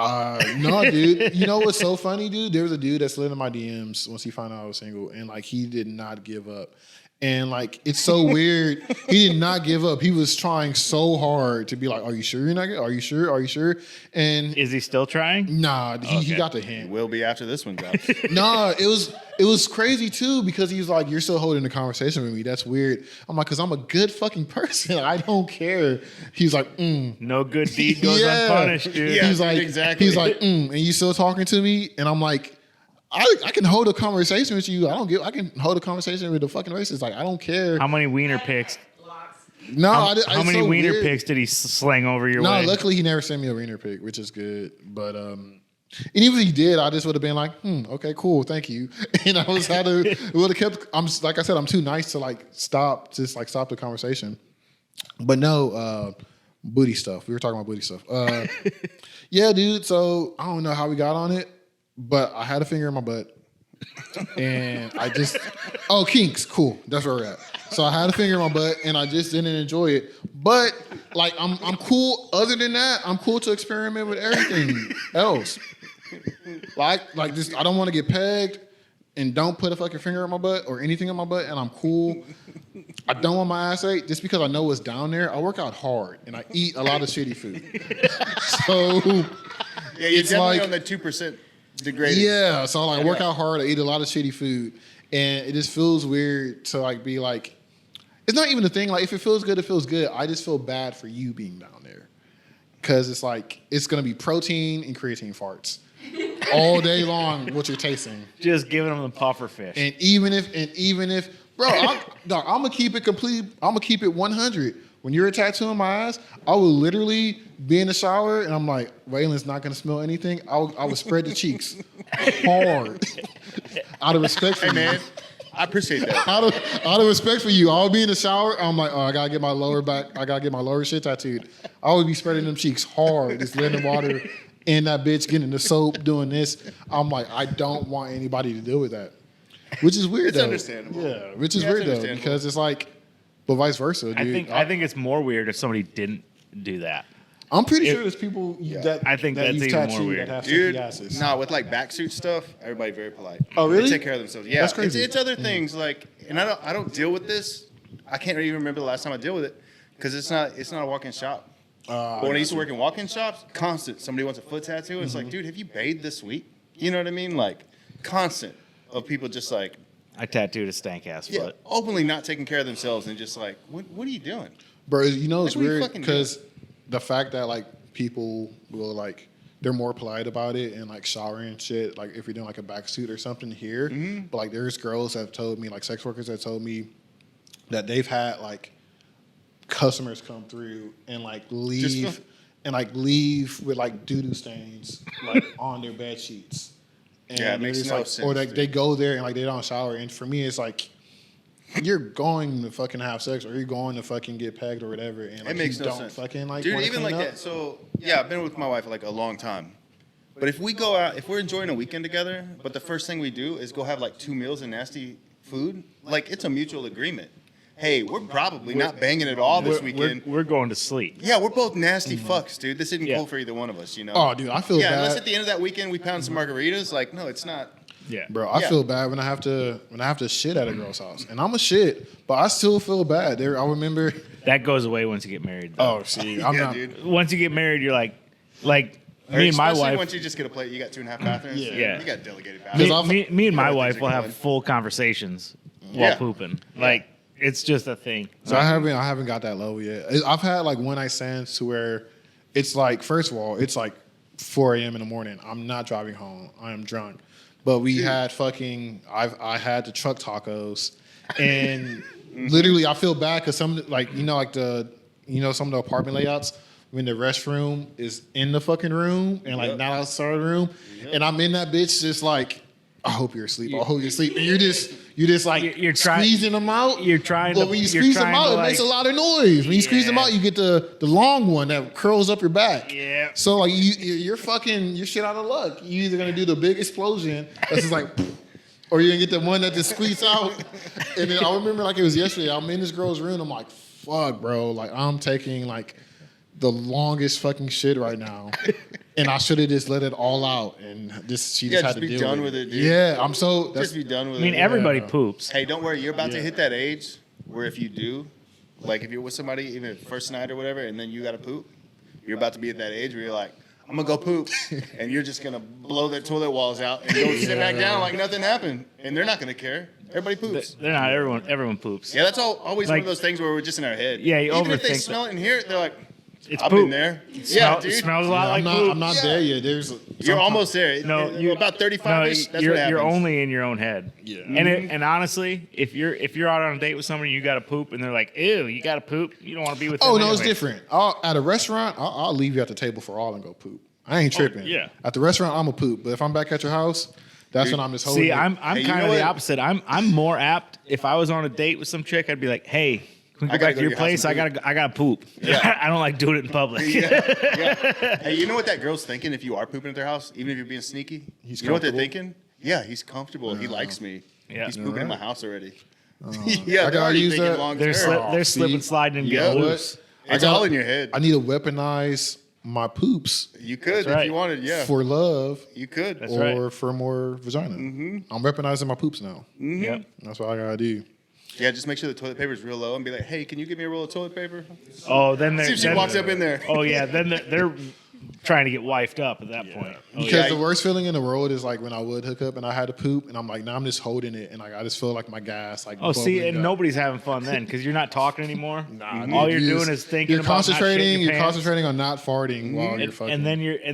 No, dude. You know what's so funny, dude? There was a dude that slid in my DMs once he found out I was single, and like he did not give up. And like it's so weird. He did not give up. He was trying so hard to be like, "Are you sure you're not gay? Are you sure? Are you sure?" And Is he still trying? nah, he Okay. got the It hint. will be after this one drops. Nah, it was crazy too because he's like, "You're still holding the conversation with me. That's weird." I'm like, "Cause I'm a good fucking person. I don't care." He's like, No good deed goes unpunished, dude. Yeah. He's like, exactly. He's like, and you still talking to me? And I'm like, I can hold a conversation with you. I can hold a conversation with the fucking racist. Like, I don't care. How many wiener pics? No, How many wiener pics did he sling over your No, way? luckily he never sent me a wiener pic, which is good. But and even if he did, I just would have been like, okay, cool, thank you. And I was had to would have kept. I'm like I said, I'm too nice to like stop the conversation. But no, booty stuff. We were talking about booty stuff. Yeah, dude. So I don't know how we got on it, but I had a finger in my butt, and I just kinks, cool. That's where we're at. So I had a finger in my butt, and I just didn't enjoy it. But like I'm cool. Other than that, I'm cool to experiment with everything else. Like this, I don't want to get pegged, and don't put a fucking finger in my butt or anything in my butt, and I'm cool. I don't want my ass ate just because I know what's down there. I work out hard, and I eat a lot of shitty food. So Yeah, you're it's definitely like- on the 2% degrading. yeah, so I work out hard. I eat a lot of shitty food, and it just feels weird to like be like, it's not even a thing. Like if it feels good, it feels good. I just feel bad for you being down there because it's like it's gonna be protein and creatine farts all day long. What you're tasting, Just giving him the puffer fish. and even if, bro, I'm gonna keep it complete. I'm gonna keep it 100. When you're a tattoo on my ass, I will literally be in the shower and I'm like, Waylon's not gonna smell anything. I would spread the cheeks hard out of respect for Hey, you. man, I appreciate that. Out of respect for you, I'll be in the shower. I'm like, I gotta get my lower back. I gotta get my lower shit tattooed. I would be spreading them cheeks hard, just letting the water in that bitch, getting the soap, doing this. I'm like, I don't want anybody to deal with that, which is weird. It's though. understandable. Yeah, which is Yeah, it's weird though, understandable. because it's like, but vice versa, dude. I think it's more weird if somebody didn't do that. I'm pretty sure there's people that I think that that's you've even more tattooed weird. that have Dude, sticky asses. nah, with like back suit stuff, everybody very polite. Oh, really? They take care of themselves. Yeah, That's crazy. It's other things like, and I don't deal with this. I can't even remember the last time I dealt with it because it's not a walk-in shop. But when I used to work in walk-in shops, constant. Somebody wants a foot tattoo. It's like, dude, have you bathed this week? You know what I mean? Like, constant of people just like, I tattooed a stank ass foot. openly not taking care of themselves and just like, what are you doing? Bro, you know it's Like, what are you weird fucking because the fact that like people will like they're more polite about it and like showering and shit. Like if you're doing like a back suit or something here, but like there's girls that have told me, like sex workers that told me that they've had like customers come through and like leave with like doo-doo stains like on their bed sheets. And Yeah, it they're makes just, no like, sense, or dude. they go there and like they don't shower. And for me, it's like you're going to fucking have sex or you're going to fucking get pegged or whatever. And like It makes you no don't sense. fucking like Dude, wanna even clean like up. that. So yeah, I've been with my wife like a long time. But if we go out, if we're enjoying a weekend together, but the first thing we do is go have like 2 meals and nasty food, like it's a mutual agreement. Hey, we're probably not banging it all this weekend. We're going to sleep. Yeah, we're both nasty fucks, dude. This isn't Yeah. cool for either one of us, you know? Oh, dude, I feel yeah, bad. unless at the end of that weekend we pound some margaritas. Like, no, it's not. Yeah. Bro, I Yeah. feel bad when I have to shit at a girl's house. And I'm a shit, but I still feel bad. There I remember That goes away once you get married. Though. oh see, I'm Yeah, not dude. Once you get married, you're like Or me and my especially wife. once you just get a plate, you got 2.5 bathrooms. Yeah. You got delegated Me, bathrooms. I've- me and my Yeah, wife things will are have going. full conversations while Yeah. pooping. Like It's just a thing. So I haven't got that level yet. I've had like one night stands to where it's like, first of all, it's like 4 a.m. in the morning. I'm not driving home. I am drunk. But we had I had the truck tacos, and literally I feel bad because some like some of the apartment layouts when the restroom is in the fucking room and like not outside the room, and I'm in that bitch just like, I hope you're asleep. I hope you're asleep. And you're just like you're trying, squeezing them out. You're trying But to. when you squeeze them out, it makes a lot of noise. When you squeeze them out, you get the long one that curls up your back. Yeah. So like you're shit out of luck. You're either gonna do the big explosion that's just like, or you're gonna get the one that just squeaks out. And then I remember like it was yesterday. I'm in this girl's room. I'm like, fuck, bro. Like I'm taking like the longest fucking shit right now. And I should have just let it all out, and she just had to be deal done with with it, dude. Yeah, I'm so. Just be done with it. I mean, everybody poops. Hey, don't worry. You're about to hit that age where if you do, like if you're with somebody, even first night or whatever, and then you got to poop, you're about to be at that age where you're like, I'm going to go poop. And you're just going to blow their toilet walls out and go sit back down like nothing happened. And they're not going to care. Everybody poops. They're not. Everyone poops. Yeah, that's always one Like- of those things where we're just in our head. Yeah, you even if they overthink smell it and hear it, they're like, It's I've poop. been there. It smells a lot like poop. I'm not there yet. You're You're almost there. No, you're about 35. That's what you're happens. only in your own head. Yeah. And honestly, if you're out on a date with somebody, you got to poop, and they're like, "Ew, you got to poop." You don't want to be with. Oh them no, it's anyway. different. At a restaurant, I'll leave you at the table for all and go poop. I ain't tripping. yeah. At the restaurant, I'm a poop. But if I'm back at your house, that's when I'm just holding. See, it. I'm Hey, you kind know of the what? opposite. I'm more apt. If I was on a date with some chick, I'd be like, "Hey, can we I go gotta back to go your to your house place? and I gotta poop. Yeah. I don't like doing it in public." Yeah. Hey, you know what that girl's thinking if you are pooping at their house, even if you're being sneaky? He's you know what they're comfortable? thinking? Yeah, he likes He likes me. Yeah. He's pooping in my Alright. house already. I Yeah, they're gotta already use thinking that. long They're term. they're see? slipping, sliding, and Yeah. getting What? loose. It's all in your head. I need to weaponize my poops You could if right. you wanted, yeah. for love You could. That's or right. for more vagina. I'm weaponizing my poops now. Yep. That's what I gotta do. Yeah, just make sure the toilet paper is real low and be like, hey, can you give me a roll of toilet paper? Oh, then they're See if she then- walks up in there. Oh yeah, then they're trying to get wifed up at that point. Oh, Because yeah. the worst feeling in the world is like when I would hook up and I had to poop, and I'm like, now I'm just holding it, and like I just feel like my gas like. Oh, see, bubbling and up. nobody's having fun then because you're not talking anymore. Nah, all dude, you're just- doing is thinking You're about not shitting concentrating. your You're pants. concentrating on not farting while you're fucking. And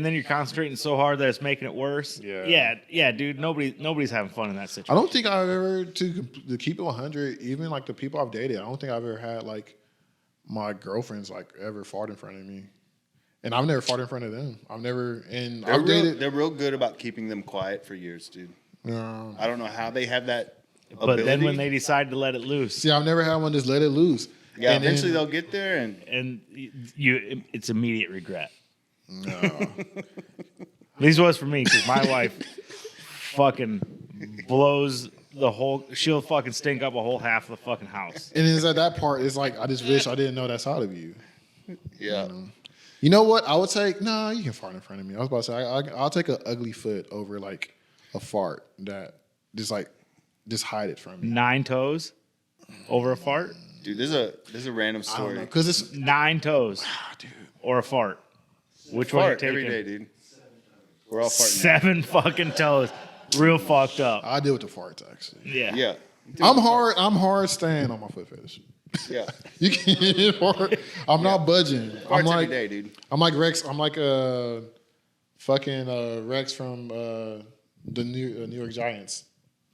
then you're concentrating so hard that it's making it worse. Yeah, dude. Nobody's having fun in that I situation. don't think I've ever to keep it 100. Even like the people I've dated, I don't think I've ever had like my girlfriends like ever fart in front of me, and I've never farted in front of them. I've never and I've dated. They're real good about keeping them quiet for years, dude. I don't know how they have that But ability. then when they decide to let it loose, See, I've never had one just let it loose. yeah, And then- eventually they'll get there and and it's immediate regret. No. At least it was for me because my wife fucking blows the whole. She'll fucking stink up a whole half of the fucking house. And it's at that part, it's like I just wish I didn't know that side of you. yeah. You know what? I would take. Nah, you can fart in front of me. I was about to say I'll take an ugly foot over like a fart that just hide it from me. 9 toes over a fart. Dude, there's a random I don't story. know because it's 9 toes dude. or a fart. Which one you Fart taking? every day, dude. We're all farting. 7 fucking toes. Real fucked up. I deal with the farts actually. Yeah. Yeah. I'm hard staying on my foot fetish. Yeah. You can't fart. I'm not budging. I'm Farts like every day, dude. I'm like Rex. I'm like fucking Rex from the New York Giants.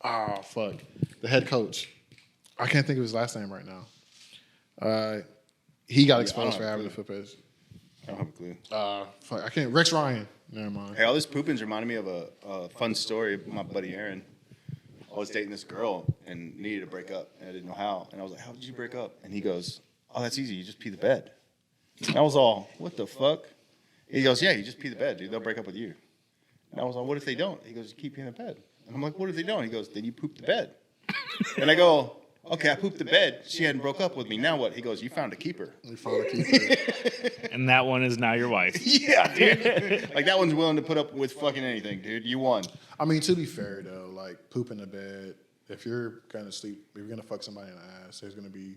Oh fuck, the head coach. I can't think of his last name right now. He got exposed I for don't having have a foot fetish. I don't have a clue. Fuck, I can't. Rex Ryan. Never mind. Hey, all this pooping's reminded me of a fun story. My buddy Aaron. I was dating this girl and needed to break up, and I didn't know how. And I was like, "How did you break up?" And he goes, "Oh, that's easy. You just pee the bed." And I was all, "What the fuck?" He goes, "Yeah, you just pee the bed, dude. They'll break up with you." And I was like, "What if they don't?" He goes, "You keep peeing the bed." And I'm like, "What if they don't?" He goes, "Then you poop the bed." And I go, "Okay, I pooped the bed. She hadn't broke up with me. Now what?" He goes, "You found a keeper." We found a keeper. And that one is now your wife. Yeah, dude. Like that one's willing to put up with fucking anything, dude. You won. I mean, to be fair though, like poop in the bed. If you're gonna sleep, if you're gonna fuck somebody in the ass, there's gonna be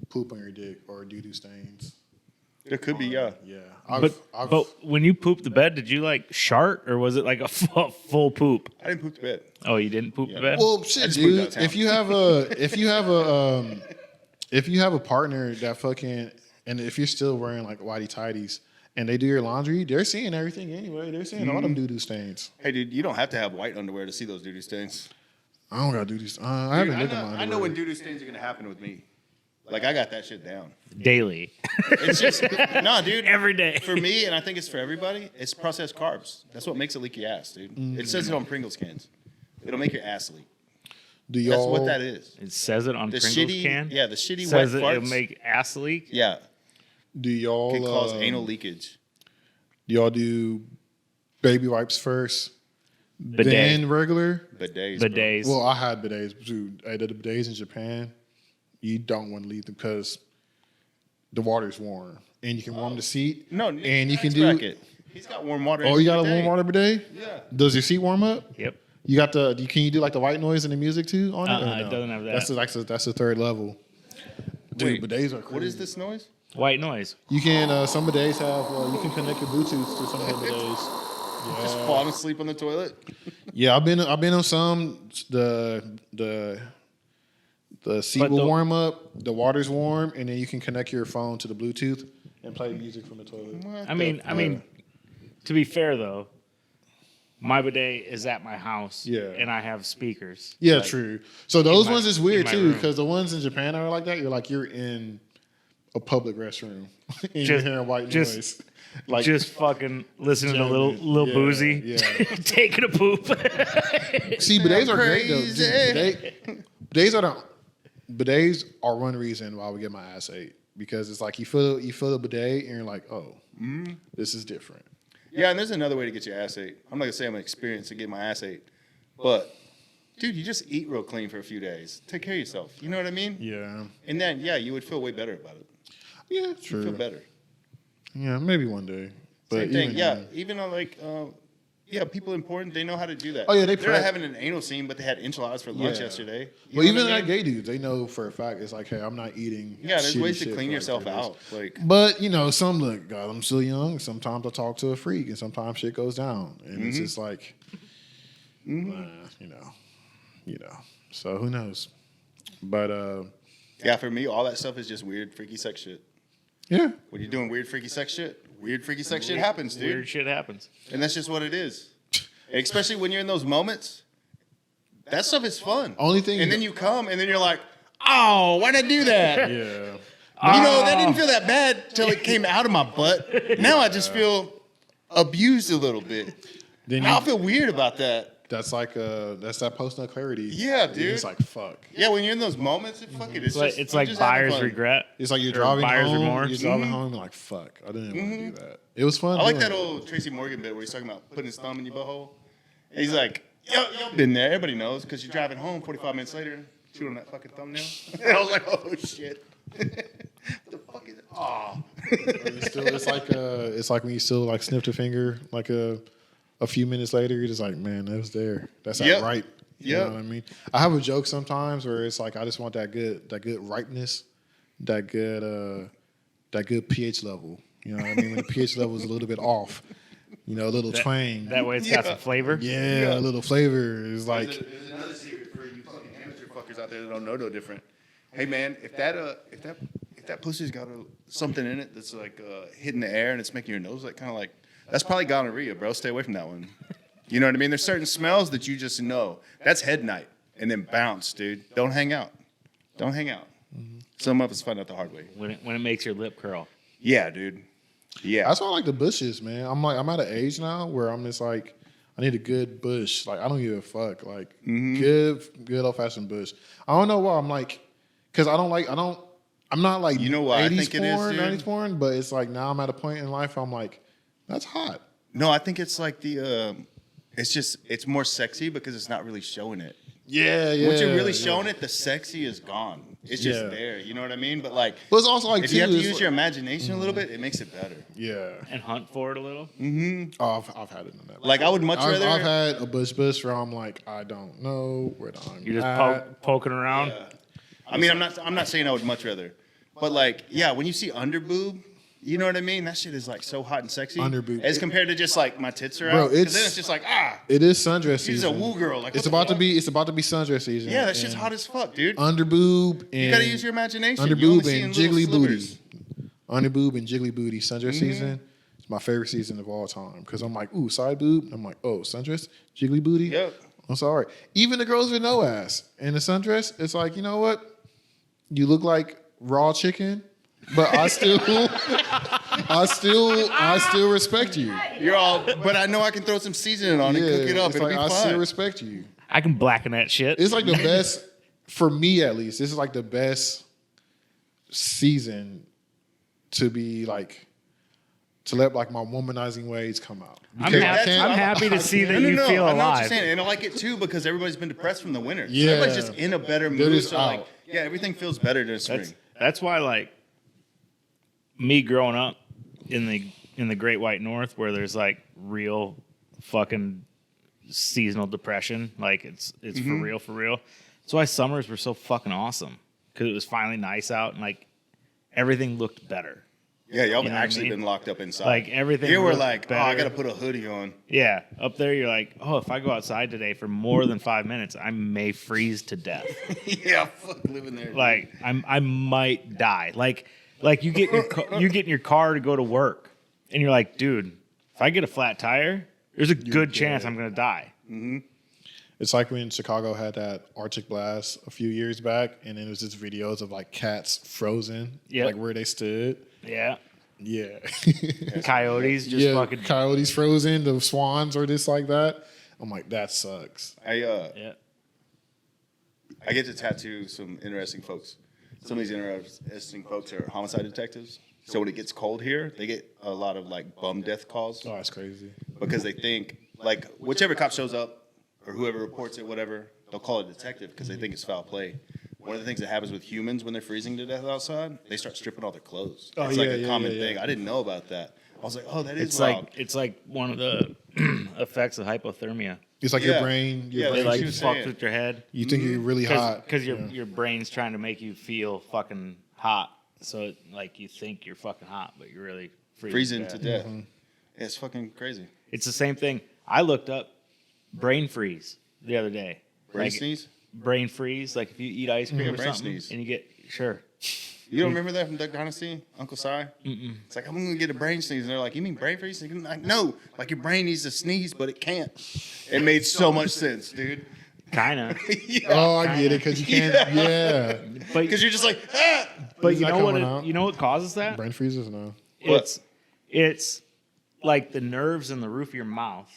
poop on your dick or doo-doo stains. It could be, yeah. Yeah, But when you pooped the bed, did you like shart or was it like a full poop? I didn't poop the bed. Oh, you didn't poop the bed? well, I shit, just moved dude. downtown. If you have a if you have a partner that fucking, and if you're still wearing like whitey tighties and they do your laundry, they're seeing everything anyway. They're seeing all them doo-doo stains. Hey, dude, you don't have to have white underwear to see those doo-doo stains. I don't gotta do these. I haven't looked at my I know when doo-doo stains are gonna happen with me. Like I got that shit down. Daily. It's just no, dude. Every day. For me, and I think it's for everybody. It's processed carbs. That's what makes it leaky ass, dude. It says it on Pringles cans. It'll make your ass leak. Do That's y'all? what that is. It says it on The Pringles shitty, can. yeah, the shitty Says wet it, farts. it'll make ass leak. Yeah, Do y'all? can cause anal leakage. Do y'all do baby wipes first, Bidet. then regular? Bidets. bro. Bidets. Well, I had bidets. Dude, I did the bidets in Japan. You don't want to leave them because the water's warm and you can warm the seat. No, and you can nice do. bracket. He's got warm water. Oh, in you got a his warm bidet. water bidet? Yeah. Does your seat warm up? Yep. You got the. Can you do like the white noise and the music too on it? or It doesn't have that. That's the third level. Dude, Wait, bidets are crazy. What is this noise? White noise. You can. Some bidets have. You can connect your Bluetooth to some of the bidets. Just falling asleep on the toilet. Yeah, I've been on some. The seat But will the- warm up. The water's warm, and then you can connect your phone to the Bluetooth and play music from the toilet. I mean, to be fair though, my bidet is at my house. Yeah. And I have speakers. Yeah, Like, true. So those my- ones is in weird my too, room. because the ones in Japan are like that. You're in a public restroom and you're Just- hearing white just- noise. Like Just fucking listening to jamming. little Yeah, boozy, yeah. taking a poop. see, bidets are great though. Crazy. Dude, bidets are one reason why we get my ass ate, because it's like you feel the bidet and you're like, oh, this is different. Yeah, and there's another way to get your ass ate. I'm not gonna say I'm experienced to get my ass ate, but dude, you just eat real clean for a few days. Take care of yourself. You know what I mean? Yeah, And then you would feel way better about it. yeah, You true. feel better. Yeah, maybe one day. But Same thing. even Yeah, then- even on like. People important, they know how to do that. Oh, yeah, they They're prep. not having an anal scene, but they had enchiladas for lunch Yeah. yesterday. You Well, know even what I like mean? gay dudes, they know for a fact it's like, hey, I'm not eating. Yeah, there's shitty ways to shit clean for, like, yourself 3 days. out. Like, But some look, God, I'm still young. Sometimes I talk to a freak, and sometimes shit goes down, and it's just like, you know. So who knows? But yeah, for me, all that stuff is just weird, freaky sex shit. yeah, When you're doing weird, freaky sex shit happens, dude. Weird shit happens. And that's just what it is. And especially when you're in those moments, that stuff is fun. Only thing- And then you come, and then you're like, oh, why'd I do that? yeah. That didn't feel that bad till it came out of my butt. Now I just feel abused a little bit. Then Now I you, feel weird about that. that's that post nut clarity. Yeah, And dude. It's like fuck. Yeah, when you're in those moments, fuck it. It's like, you're just having buyer's fun. regret. It's like you're Or driving buyer's home. remorse. You're driving home, and like fuck, I didn't want to do that. It was fun. I like doing that it. old Tracy Morgan bit where he's talking about putting his thumb in your butthole. And he's like, yo, been there. Everybody knows because you're driving home 45 minutes later, chewing on that fucking thumbnail. And I was like, oh shit. The fuck is it? Oh. It's like when you still like sniffed a finger like a few minutes later, you're just like, man, that was there. That's Yep. that ripe. You Yep. know what I mean? I have a joke sometimes where it's like I just want that good ripeness, that good pH level. You know what I mean? When the pH level is a little bit off, a little twang. That way it's got some flavor. yeah, a little flavor is like. There's another secret for you fucking amateur fuckers out there that don't know no different. Hey man, if that pussy's got something in it that's like hitting the air and it's making your nose like kind of like, that's probably gonorrhea, bro. Stay away from that one. You know what I mean? There's certain smells that you just know. That's head night. And then bounce, dude. Don't hang out. Some of us find out the hard way. When it makes your lip curl. Yeah, dude. Yeah. That's why I like the bushes, man. I'm at an age now where I'm just like, I need a good bush. Like I don't give a fuck. Like good old fashioned bush. I don't know why I'm like, because I'm not like You know why I 80s think it is, porn, dude? 90s porn, but it's like now I'm at a point in life where I'm like, that's hot. No, I think it's like it's more sexy because it's not really showing it. Yeah. Once you're really showing it, the sexy is gone. It's just Yeah. there. You know what I mean? But like, But it's also like if you have to it's use like- your imagination a little bit, it makes it better. yeah. And hunt for it a little. Oh, I've had it in that. Like I would much rather. I've had a bush where I'm like, I don't know where I'm You're just at. poking around. I mean, I'm not saying I would much rather, but like, yeah, when you see under boob, You know what I mean? That shit is like so hot and sexy. Underboob. As compared to just like my tits are Bro, out. 'Cause it's- then it's just like, It is sundress she's season. a woo girl. Like, It's what the about to fuck? be. It's about to be sundress season. Yeah, that shit's and hot as fuck, dude. Underboob and You gotta use your imagination. You only Underboob see in and little jiggly booty. slivers. Underboob and jiggly booty sundress Mm-hmm. season. It's my favorite season of all time because I'm like, ooh, side boob. I'm like, oh, sundress, jiggly booty. Yep. I'm sorry. Even the girls with no ass in the sundress, it's like, you know what? You look like raw chicken, but I still, I still respect you. You're all, but I know I can throw some seasoning on and cook it up. it's It'll like, be I fun. still respect you. I can blacken that shit. It's like the best for me, at least. This is like the best season to be like to let like my womanizing ways come out. I'm Because happy, I can't- I'm happy to see that No, you feel I know what you're alive. saying, and I like it too because everybody's been depressed from the winter. So Yeah. everybody's just in a better They're mood. just So like, out. yeah, everything feels better during spring. That's why, like, me growing up in the Great White North, where there's like real fucking seasonal depression, like it's Mm-hmm. for real. That's why summers were so fucking awesome because it was finally nice out and like everything looked better. Yeah, y'all You have know what I actually mean? been locked up inside. Like everything. Here we're looked like, better. oh, I gotta put a hoodie on. Yeah, up there you're like, oh, if I go outside today for more than 5 minutes, I may freeze to death. Yeah, fuck living there. dude. Like I might die. Like you get in your car to go to work, and you're like, dude, if I get a flat tire, there's a good chance I'm gonna die. It's like when Chicago had that Arctic blast a few years back, and then it was just videos of like cats frozen, Yep. like where they stood. Yeah, Yeah, coyotes just yeah. fucking. Coyotes frozen, the swans are just like that. I'm like, that sucks. Yeah, I get to tattoo some interesting folks. Some of these interesting folks are homicide detectives. So when it gets cold here, they get a lot of like bum death calls Oh, that's crazy. because they think like whichever cop shows up or whoever reports it, whatever, they'll call a detective because they think it's foul play. One of the things that happens with humans when they're freezing to death outside, they start stripping all their clothes. Oh, It's like yeah, a yeah, common yeah, thing. yeah. I didn't know about that. I was like, oh, that is it's wild. like one of the effects of hypothermia. It's like Yeah. your brain. Your Yeah, They brain what like she was fuck saying. with your head you think you're really hot because Yeah. your brain's trying to make you feel fucking hot. So it, like you think you're fucking hot, but you're really freezing to death. Mm-hmm. Yeah, it's fucking crazy. It's the same thing. I looked up brain freeze the other day. Brain Like, sneeze? brain freeze, like if you eat ice cream Yeah, or brain something, sneeze. and you get sure. You don't remember that from Duck Dynasty, Uncle Si? It's like, I'm going to get a brain sneeze. And they're like, you mean brain freeze? And I'm like, no, like your brain needs to sneeze, but it can't. It made so much sense, dude. Kinda, Oh, I get it because you can't. Yeah, but Because you're just like, ah! but Is you that know what? coming out? You know what causes that? brain freezes now. It's like the nerves in the roof of your mouth.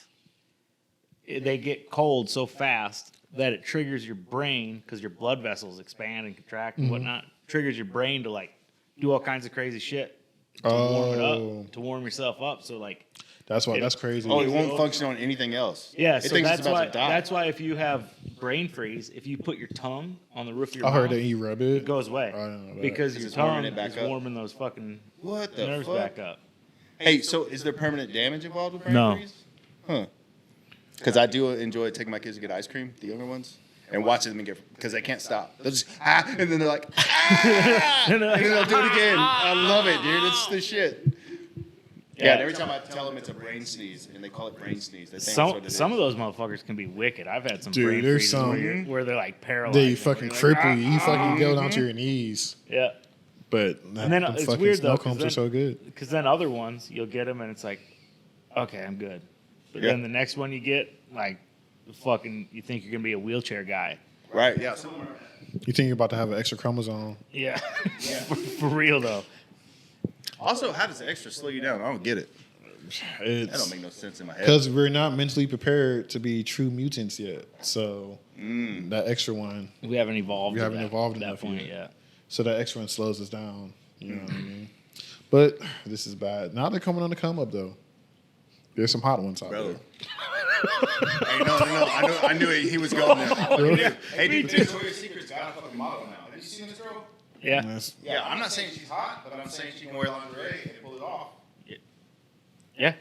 They get cold so fast that it triggers your brain because your blood vessels expand and contract and whatnot. Triggers your brain to like do all kinds of crazy shit to warm it Oh. up, to warm yourself up. So like, That's why. That's crazy. Oh, it won't function on anything else. yeah. It So thinks that's it's about why. to die. That's why if you have brain freeze, if you put your tongue on the roof of your I mouth, heard that you rub it. it goes away I didn't know that. because your it's warming tongue it back is up. warming those fucking What the nerves fuck? back up. Hey, so is there permanent damage involved with brain No. freeze? Huh. Because I do enjoy taking my kids to get ice cream, the younger ones, and watching them get, because they can't stop. They'll just, and then they're like, and then they'll do it again. I love it, dude. It's the shit. Yeah, and every time I tell them it's a brain sneeze, and they call it brain sneeze, they think that's what it is. Some of those motherfuckers can be wicked. I've had some Dude, brain there's freezes where, some- where they're like paralyzed. They and fucking you're like, cripple you. You fucking go down to your knees. Yeah, But and then them it's fucking weird snow though combs are so good. because then other ones you'll get them and it's like, okay, I'm good. But Yeah. then the next one you get, like, fucking, you think you're gonna be a wheelchair guy. Right, yeah. You think you're about to have an extra chromosome? Yeah, for real though. Also, how does extra slow you down? I don't get it. That don't It's make no sense in my head. because we're not mentally prepared to be true mutants yet. So that extra one, We haven't evolved. We to haven't that, evolved that enough point yet. yet. so that extra one slows us down. You know what I mean? But this is bad. Now they're coming on the come up though. There's some hot ones out Bro. there. Hey, no. I knew he was going there. Hey, dude, Victoria's Secret's got a fucking model now. Have you seen this girl? Yeah, That's- Yeah, I'm not saying she's hot, but I'm saying she can wear lingerie and pull it off. yeah.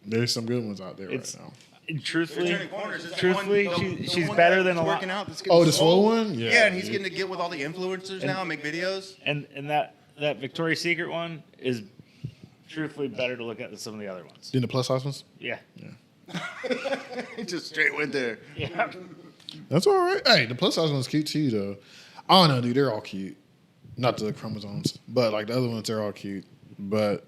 There's some good ones out there It's- right now. And truthfully, Turning corners. Is that truthfully, one- the she's one better guy than a that's lot. working out that's getting Oh, the swole one? Yeah. Yeah, and he's dude. getting to get with all the influencers now and make videos. And that Victoria's Secret one is truthfully better to look at than some of the other ones. Then the plus size ones. Yeah. He just straight went there. Yeah. That's all right. Hey, the plus size one's cute too, though. I don't know, dude. They're all cute. Not the chromosomes, but like the other ones, they're all cute. But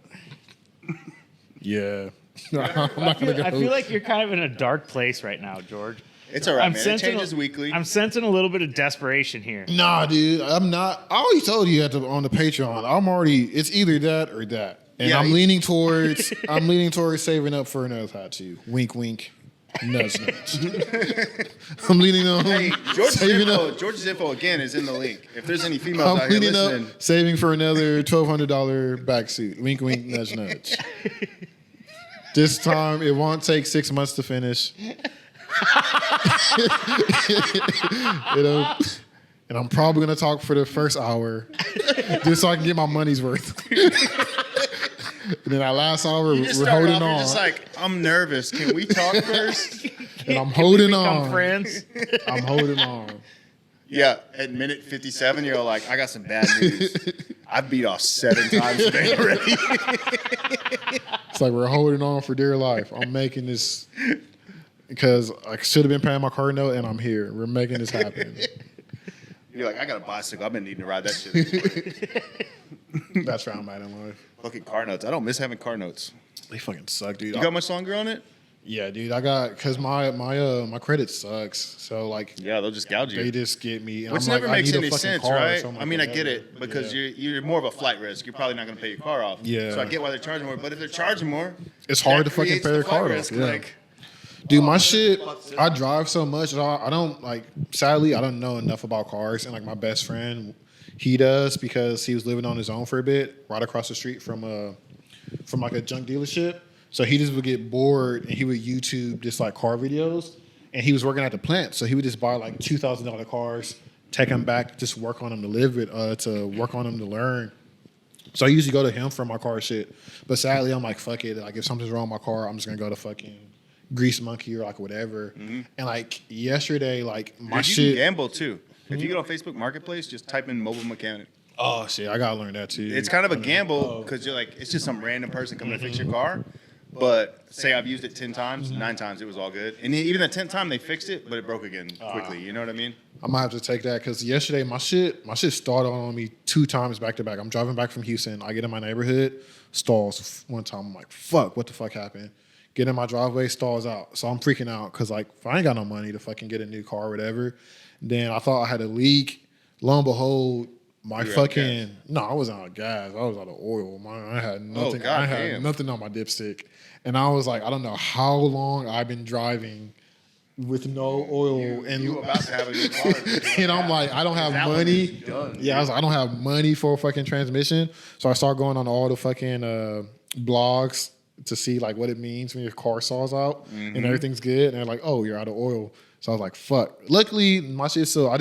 yeah, I'm not gonna go. I feel like you're kind of in a dark place right now, George. It's all right, man. It changes weekly. I'm sensing a little bit of desperation here. Nah, dude, I'm not. I always told you on the Patreon. I'm already. It's either that or that, and Yeah, I'm leaning towards. I'm leaning towards saving up for another tattoo. Wink, wink. Nudge, nudge. I'm leaning on. Hey, saving up. George's info again is in the link. If there's any females I'm out here leaning listening, up, saving for another $1,200 back suit. Wink, wink, nudge, nudge. This time, it won't take 6 months to finish. And I'm probably gonna talk for the first hour, just so I can get my money's worth. And then that last hour, you just we're start holding off, you're on, just like, I'm nervous. Can we talk first? and I'm Can we holding become on. friends? I'm holding on. Yeah, at minute 57, you're like, I got some bad news. I've beat off 7 times today already. It's like we're holding on for dear life. I'm making this because I should have been paying my car note, and I'm here. We're making this happen. You're like, I got a bicycle. I've been needing to ride that shit. That's where I'm at in life. Fucking car notes. I don't miss having car notes. They fucking suck, dude. You got much longer on it? Yeah, dude. I got because my credit sucks. So like, Yeah, they'll just gouge they you. just get me. And Which I'm never like, I makes need a any fucking sense, car, right? so I'm like, I mean, I whatever. get it because Yeah. you're more of a flight risk. You're probably not going to pay your car off. Yeah. So I get why they're charging more. But if they're charging more, It's hard that to fucking creates pay the your flight car off. risk. Yeah. Like, Dude, my shit, I drive so much. I don't like. Sadly, I don't know enough about cars. And like my best friend, he does because he was living on his own for a bit, right across the street from like a junk dealership. So he just would get bored and he would YouTube just like car videos. And he was working at the plant, so he would just buy like $2,000 cars, take them back, just work on them to live with, to work on them to learn. So I usually go to him for my car shit. But sadly, I'm like, fuck it. Like if something's wrong with my car, I'm just gonna go to fucking Grease Monkey or like whatever. And like yesterday, like my dude, you shit. can gamble too. If you get on Facebook Marketplace, just type in mobile mechanic. Oh shit, I gotta learn that too. It's kind of a gamble because you're like, it's just some random person coming to fix your car. But say I've used it 10 times, 9 times it was all good. And even the 10th time they fixed it, but it broke again quickly. You know what I mean? I might have to take that because yesterday my shit started on me 2 times back to back. I'm driving back from Houston. I get in my neighborhood, stalls one time. I'm like, fuck, what the fuck happened? Get in my driveway, stalls out. So I'm freaking out because like if I ain't got no money to fucking get a new car or whatever. Then I thought I had a leak. Lo and behold, my You were out of fucking I wasn't out of gas. I was out of oil. I had nothing. God I had damn. nothing on my dipstick. And I was like, I don't know how long I've been driving with no oil. And You about to have a new car. and I'm like, I don't have That one money. is done, Yeah, I was like, I don't have money for a fucking transmission. So I start going on all the fucking blogs to see like what it means when your car saws out and everything's good. And they're like, oh, you're out of oil. So I was like, fuck. Luckily, my shit still,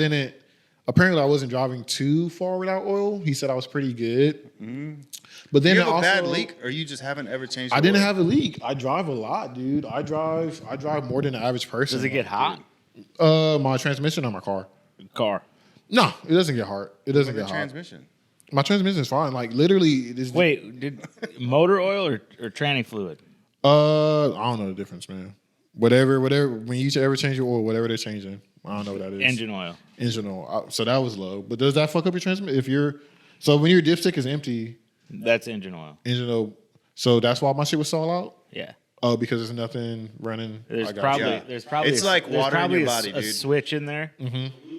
apparently I wasn't driving too far without oil. He said I was pretty good. But then Do you have also, a bad leak, or you just haven't ever changed? I your didn't oil? have a leak. I drive a lot, dude. I drive more than the average person. Does it get hot? My transmission on my car. Car. No, it doesn't get hard. It doesn't The get hot. transmission. My transmission is fine. Like literally, it is. Wait, did motor oil or tranny fluid? I don't know the difference, man. Whatever. When you ever change your oil, whatever they're changing, I don't know what that is. Engine oil. Engine oil. So that was low. But does that fuck up your transmission? So when your dipstick is empty, That's engine oil. engine oil. So that's why my shit was stall out. Yeah. Oh, because there's nothing running. There's I got probably you. Yeah. there's probably It's a- like there's water in probably your a- body, a dude. switch in there.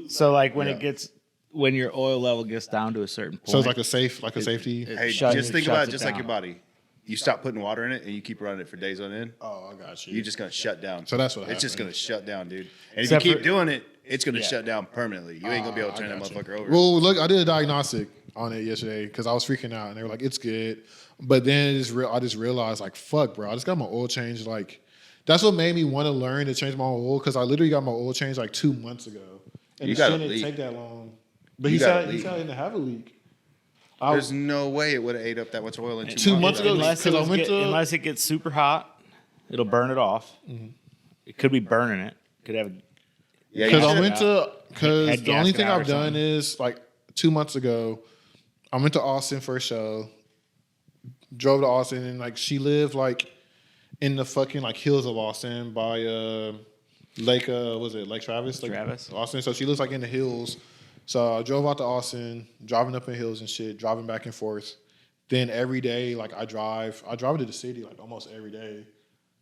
So like Yeah. when your oil level gets down to a certain point. So it's like a safety. it Hey, shuts- just think shuts about it it just like down. your body. You stop putting water in it, and you keep running it for days on end. Oh, I got you. You're just gonna shut down. So that's what It's just happened. gonna shut down, dude. And Except if you keep for- doing it, it's gonna Yeah. shut down permanently. You ain't gonna be able to turn I that got you. motherfucker over. Well, look, I did a diagnostic on it yesterday because I was freaking out, and they were like, "It's good," but then I just realized, like, "Fuck, bro! I just got my oil changed." Like, that's what made me want to learn to change my oil because I literally got my oil changed like 2 months ago, and You it got a shouldn't leak. take that long. But You he got a said leak. I didn't have a leak. There's no way it would have ate up that much oil in 2 2 months. months ago, unless, because I went to unless it gets super hot, it'll burn it off. It could be burning it. Could have. Yeah, because you I should- went to because Head the only gasket thing out or I've done something. is like 2 months ago, I went to Austin for a show. drove to Austin, and like she lived like in the fucking like hills of Austin by Lake was it Lake Travis? Like, Travis. Austin. So she lives like in the hills. So I drove out to Austin, driving up in hills and shit, driving back and forth. Then every day, like I drive to the city like almost every day.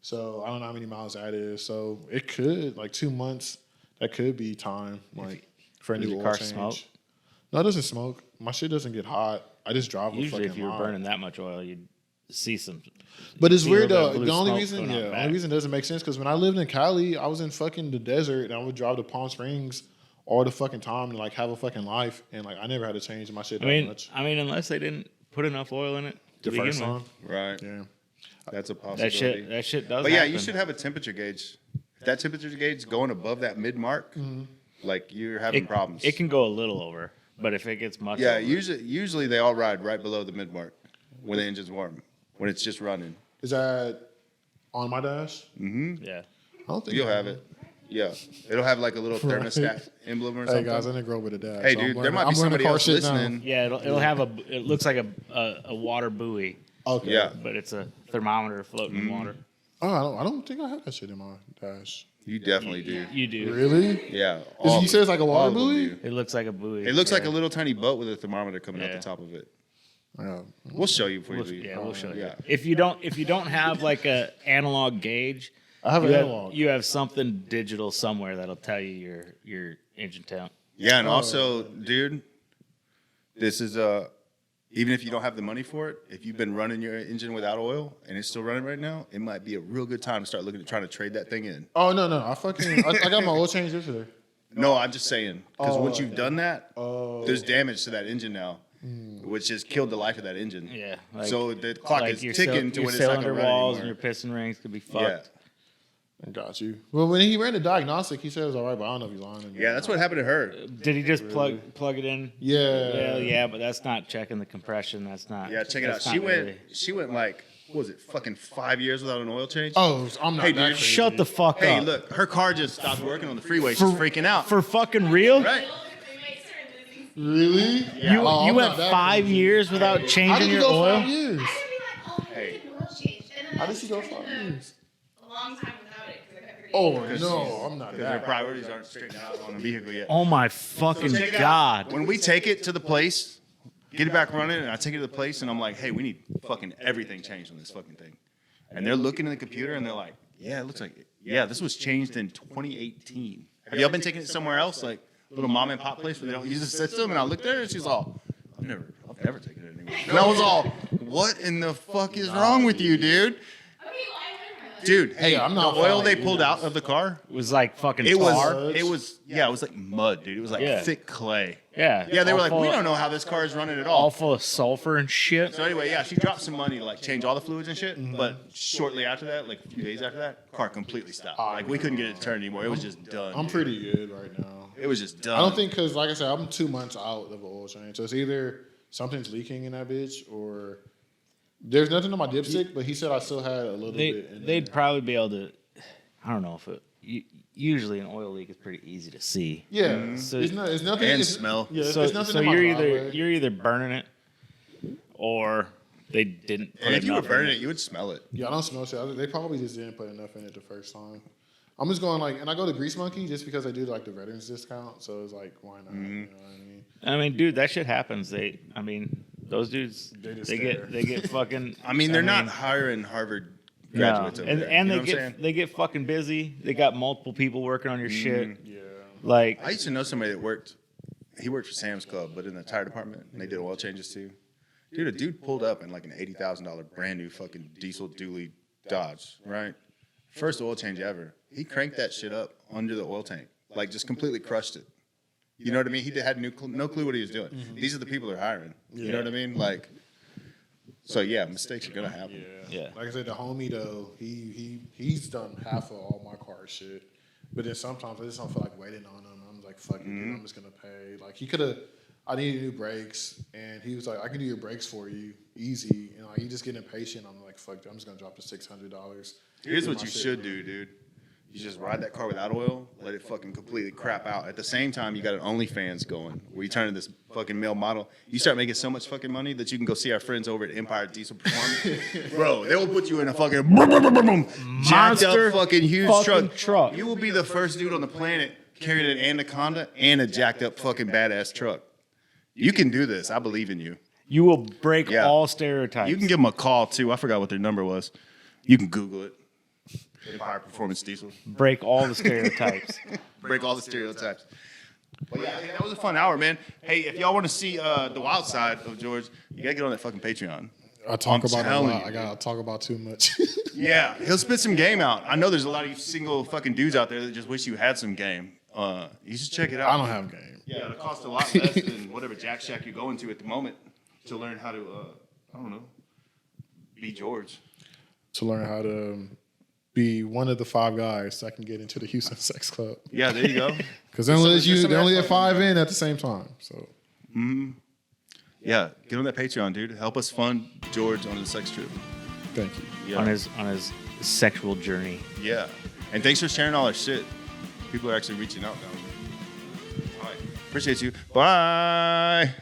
So I don't know how many miles that is. So it could like 2 months. That could be time like for a Does new your oil car change. smoke? No, it doesn't smoke. My shit doesn't get hot. I just drive with Usually, fucking if you were line. burning that much oil, you'd see some. But it's see a weird little though. bit of blue The only smoke reason, going out the back. only reason it doesn't make sense because when I lived in Cali, I was in fucking the desert and I would drive to Palm Springs all the fucking time and like have a fucking life and like I never had to change my shit that much. I mean, unless they didn't put enough oil in it to The begin first with. time, Right. yeah. That's a possibility. That shit does. But yeah, happen. you should have a temperature gauge. If that temperature gauge is going above that mid mark, like you're having problems. It can go a little over, but if it gets much, Yeah, over, usually they all ride right below the mid mark when the engine's warm, when it's just running. Is that on my dash? yeah. I don't think You'll I have it. Yeah, it'll have like a little Right. thermostat emblem or Hey something. guys, I didn't grow up with a dash. Hey, so dude, I'm there learning- might be I'm learning somebody car else shit now. listening. Yeah, it'll have it looks like a water buoy, Okay. Yeah. but it's a thermometer floating in water. Oh, I don't think I have that shit in my dash. You definitely do. You do. Really? Yeah. You say it's like a water all of them buoy? do. It looks like a buoy. It looks like a little tiny boat with a thermometer coming out Yeah. the top of it. Yeah. We'll show you before you We'll, leave. yeah, we'll show you. Yeah. If you don't have like a analog gauge, I have you an have, analog. you have something digital somewhere that'll tell you your engine temp. Yeah, and also, dude, this is even if you don't have the money for it, if you've been running your engine without oil and it's still running right now, it might be a real good time to start looking at trying to trade that thing in. Oh no, I got my oil change yesterday. No, I'm just saying because once Oh, you've done that, Oh. there's damage to that engine now, which has killed the life of that engine. Yeah. So the clock is your ticking to your when it's not going cylinder to run walls anymore. and your piston rings could be Yeah, fucked. I got you. Well, when he ran the diagnostic, he said it was all right, but I don't know if he's lying. yeah, that's what happened to her. Did he just plug it in? Yeah. Well, yeah, but that's not checking the compression. That's not. Yeah, check it out. that's She not went. really- She went like what was it? Fucking 5 years without an oil change. Oh, I'm not Hey, that dude, crazy. Shut the fuck Hey, up. look, her car just stopped working on the freeway. She's freaking out. For fucking real? Right? Really? You Oh, you I'm went not that 5 crazy. years without How changing did you your go oil? 5 years? Hey. How did she go 5 years? A long time without it because I kept forgetting. Oh no, I'm not Their that. priorities aren't straightened out on the vehicle yet. Oh my fucking Check it out. god! When we take it to the place, get it back running, and I take it to the place, and I'm like, hey, we need fucking everything changed on this fucking thing. And they're looking in the computer, and they're like, yeah, it looks like, yeah, this was changed in 2018. Have y'all been taking it somewhere else, like a little mom and pop place where they don't use the system? And I looked there, and she's all, I've never taken it anymore. And I was all, what in the fuck is wrong with you, dude? Okay, well, I learned my lesson. Dude, hey, I'm not the oil following they you pulled guys. out of the car, It was like fucking it tar. was like mud, dude. It was like Yeah. thick clay. Yeah. Yeah, they were all like, full we of- don't know how this car is running at all all. full of sulfur and shit. So anyway, yeah, she dropped some money to like change all the fluids and shit. But shortly after that, like a few days after that, car completely stopped. Like we couldn't get it to turn anymore. It was just done. I'm dude. pretty good right now. It was just done. I don't think because, like I said, I'm 2 months out of an oil change. So it's either something's leaking in that bitch or there's nothing on my dipstick. But he said I still had a little bit. In They'd there. probably be able to. I don't know if it. Usually an oil leak is pretty easy to see. Yeah, So- it's nothing. And it's, smell. Yeah, So, it's nothing so in my driveway. you're either burning it, or they didn't. Put And if you were enough in burning it, you would smell it. Yeah, I don't smell shit. They probably just didn't put enough in it the first time. I'm just going like, and I go to Grease Monkey just because they do like the veterans discount. So it's like, why not? You know what I mean? I mean, dude, that shit happens. Those dudes, They just they stare. get fucking. I mean, they're not hiring Harvard No, graduates over and there. and You know they what I'm saying? get they get fucking busy. They got multiple people working on your shit. Yeah. Like, I used to know somebody that worked. He worked for Sam's Club, but in the tire department, and they did oil changes too. Dude, a dude pulled up in like an $80,000 brand new fucking diesel dually Dodge, right? First oil change ever. He cranked that shit up under the oil tank, like just completely crushed it. You know what I mean? He had no clue what he was doing. These are the people they're hiring. You know what I mean? Like, so yeah, mistakes are gonna happen. Yeah. Like I said, the homie though, he's done half of all my car shit. But then sometimes I just don't feel like waiting on him. I'm like, fuck it, dude, I'm just gonna pay. Like he could have. I needed new brakes, and he was like, I can do your brakes for you, easy. And like, he just getting impatient. I'm like, fuck, I'm just gonna drop the $600. Here's what you should do, dude. You just ride that car without oil, let it fucking completely crap out. At the same time, you got an OnlyFans going where you turn into this fucking male model. You start making so much fucking money that you can go see our friends over at Empire Diesel Performance. Bro, they will put you in a fucking jacked up fucking huge truck. You will be the first dude on the planet carrying an anaconda and a jacked up fucking badass truck. You can do this. I believe in you. You will break Yeah. all stereotypes. You can give them a call too. I forgot what their number was. You can Google it. Empire Performance Diesel. break all the stereotypes. Break all the stereotypes. But yeah, hey, that was a fun hour, man. Hey, if y'all want to see the wild side of George, you gotta get on that fucking Patreon. I talk I'm about it a telling lot. you, I gotta talk about too much. Yeah, he'll spit some game out. I know there's a lot of you single fucking dudes out there that just wish you had some game. You should check it out. I don't have game. Yeah, it costs a lot less than whatever Jack Shack you're going to at the moment to learn how to, I don't know, be George. To learn how to be one of the 5 guys that can get into the Houston Sex Club. Yeah, there you go. Because they only There's some let athletes 5 in at the same time. So Yeah, get on that Patreon, dude. Help us fund George on his sex trip. thank you. Yeah. on his sexual journey. Yeah. And thanks for sharing all our shit. People are actually reaching out now. All right. Appreciate you. Bye.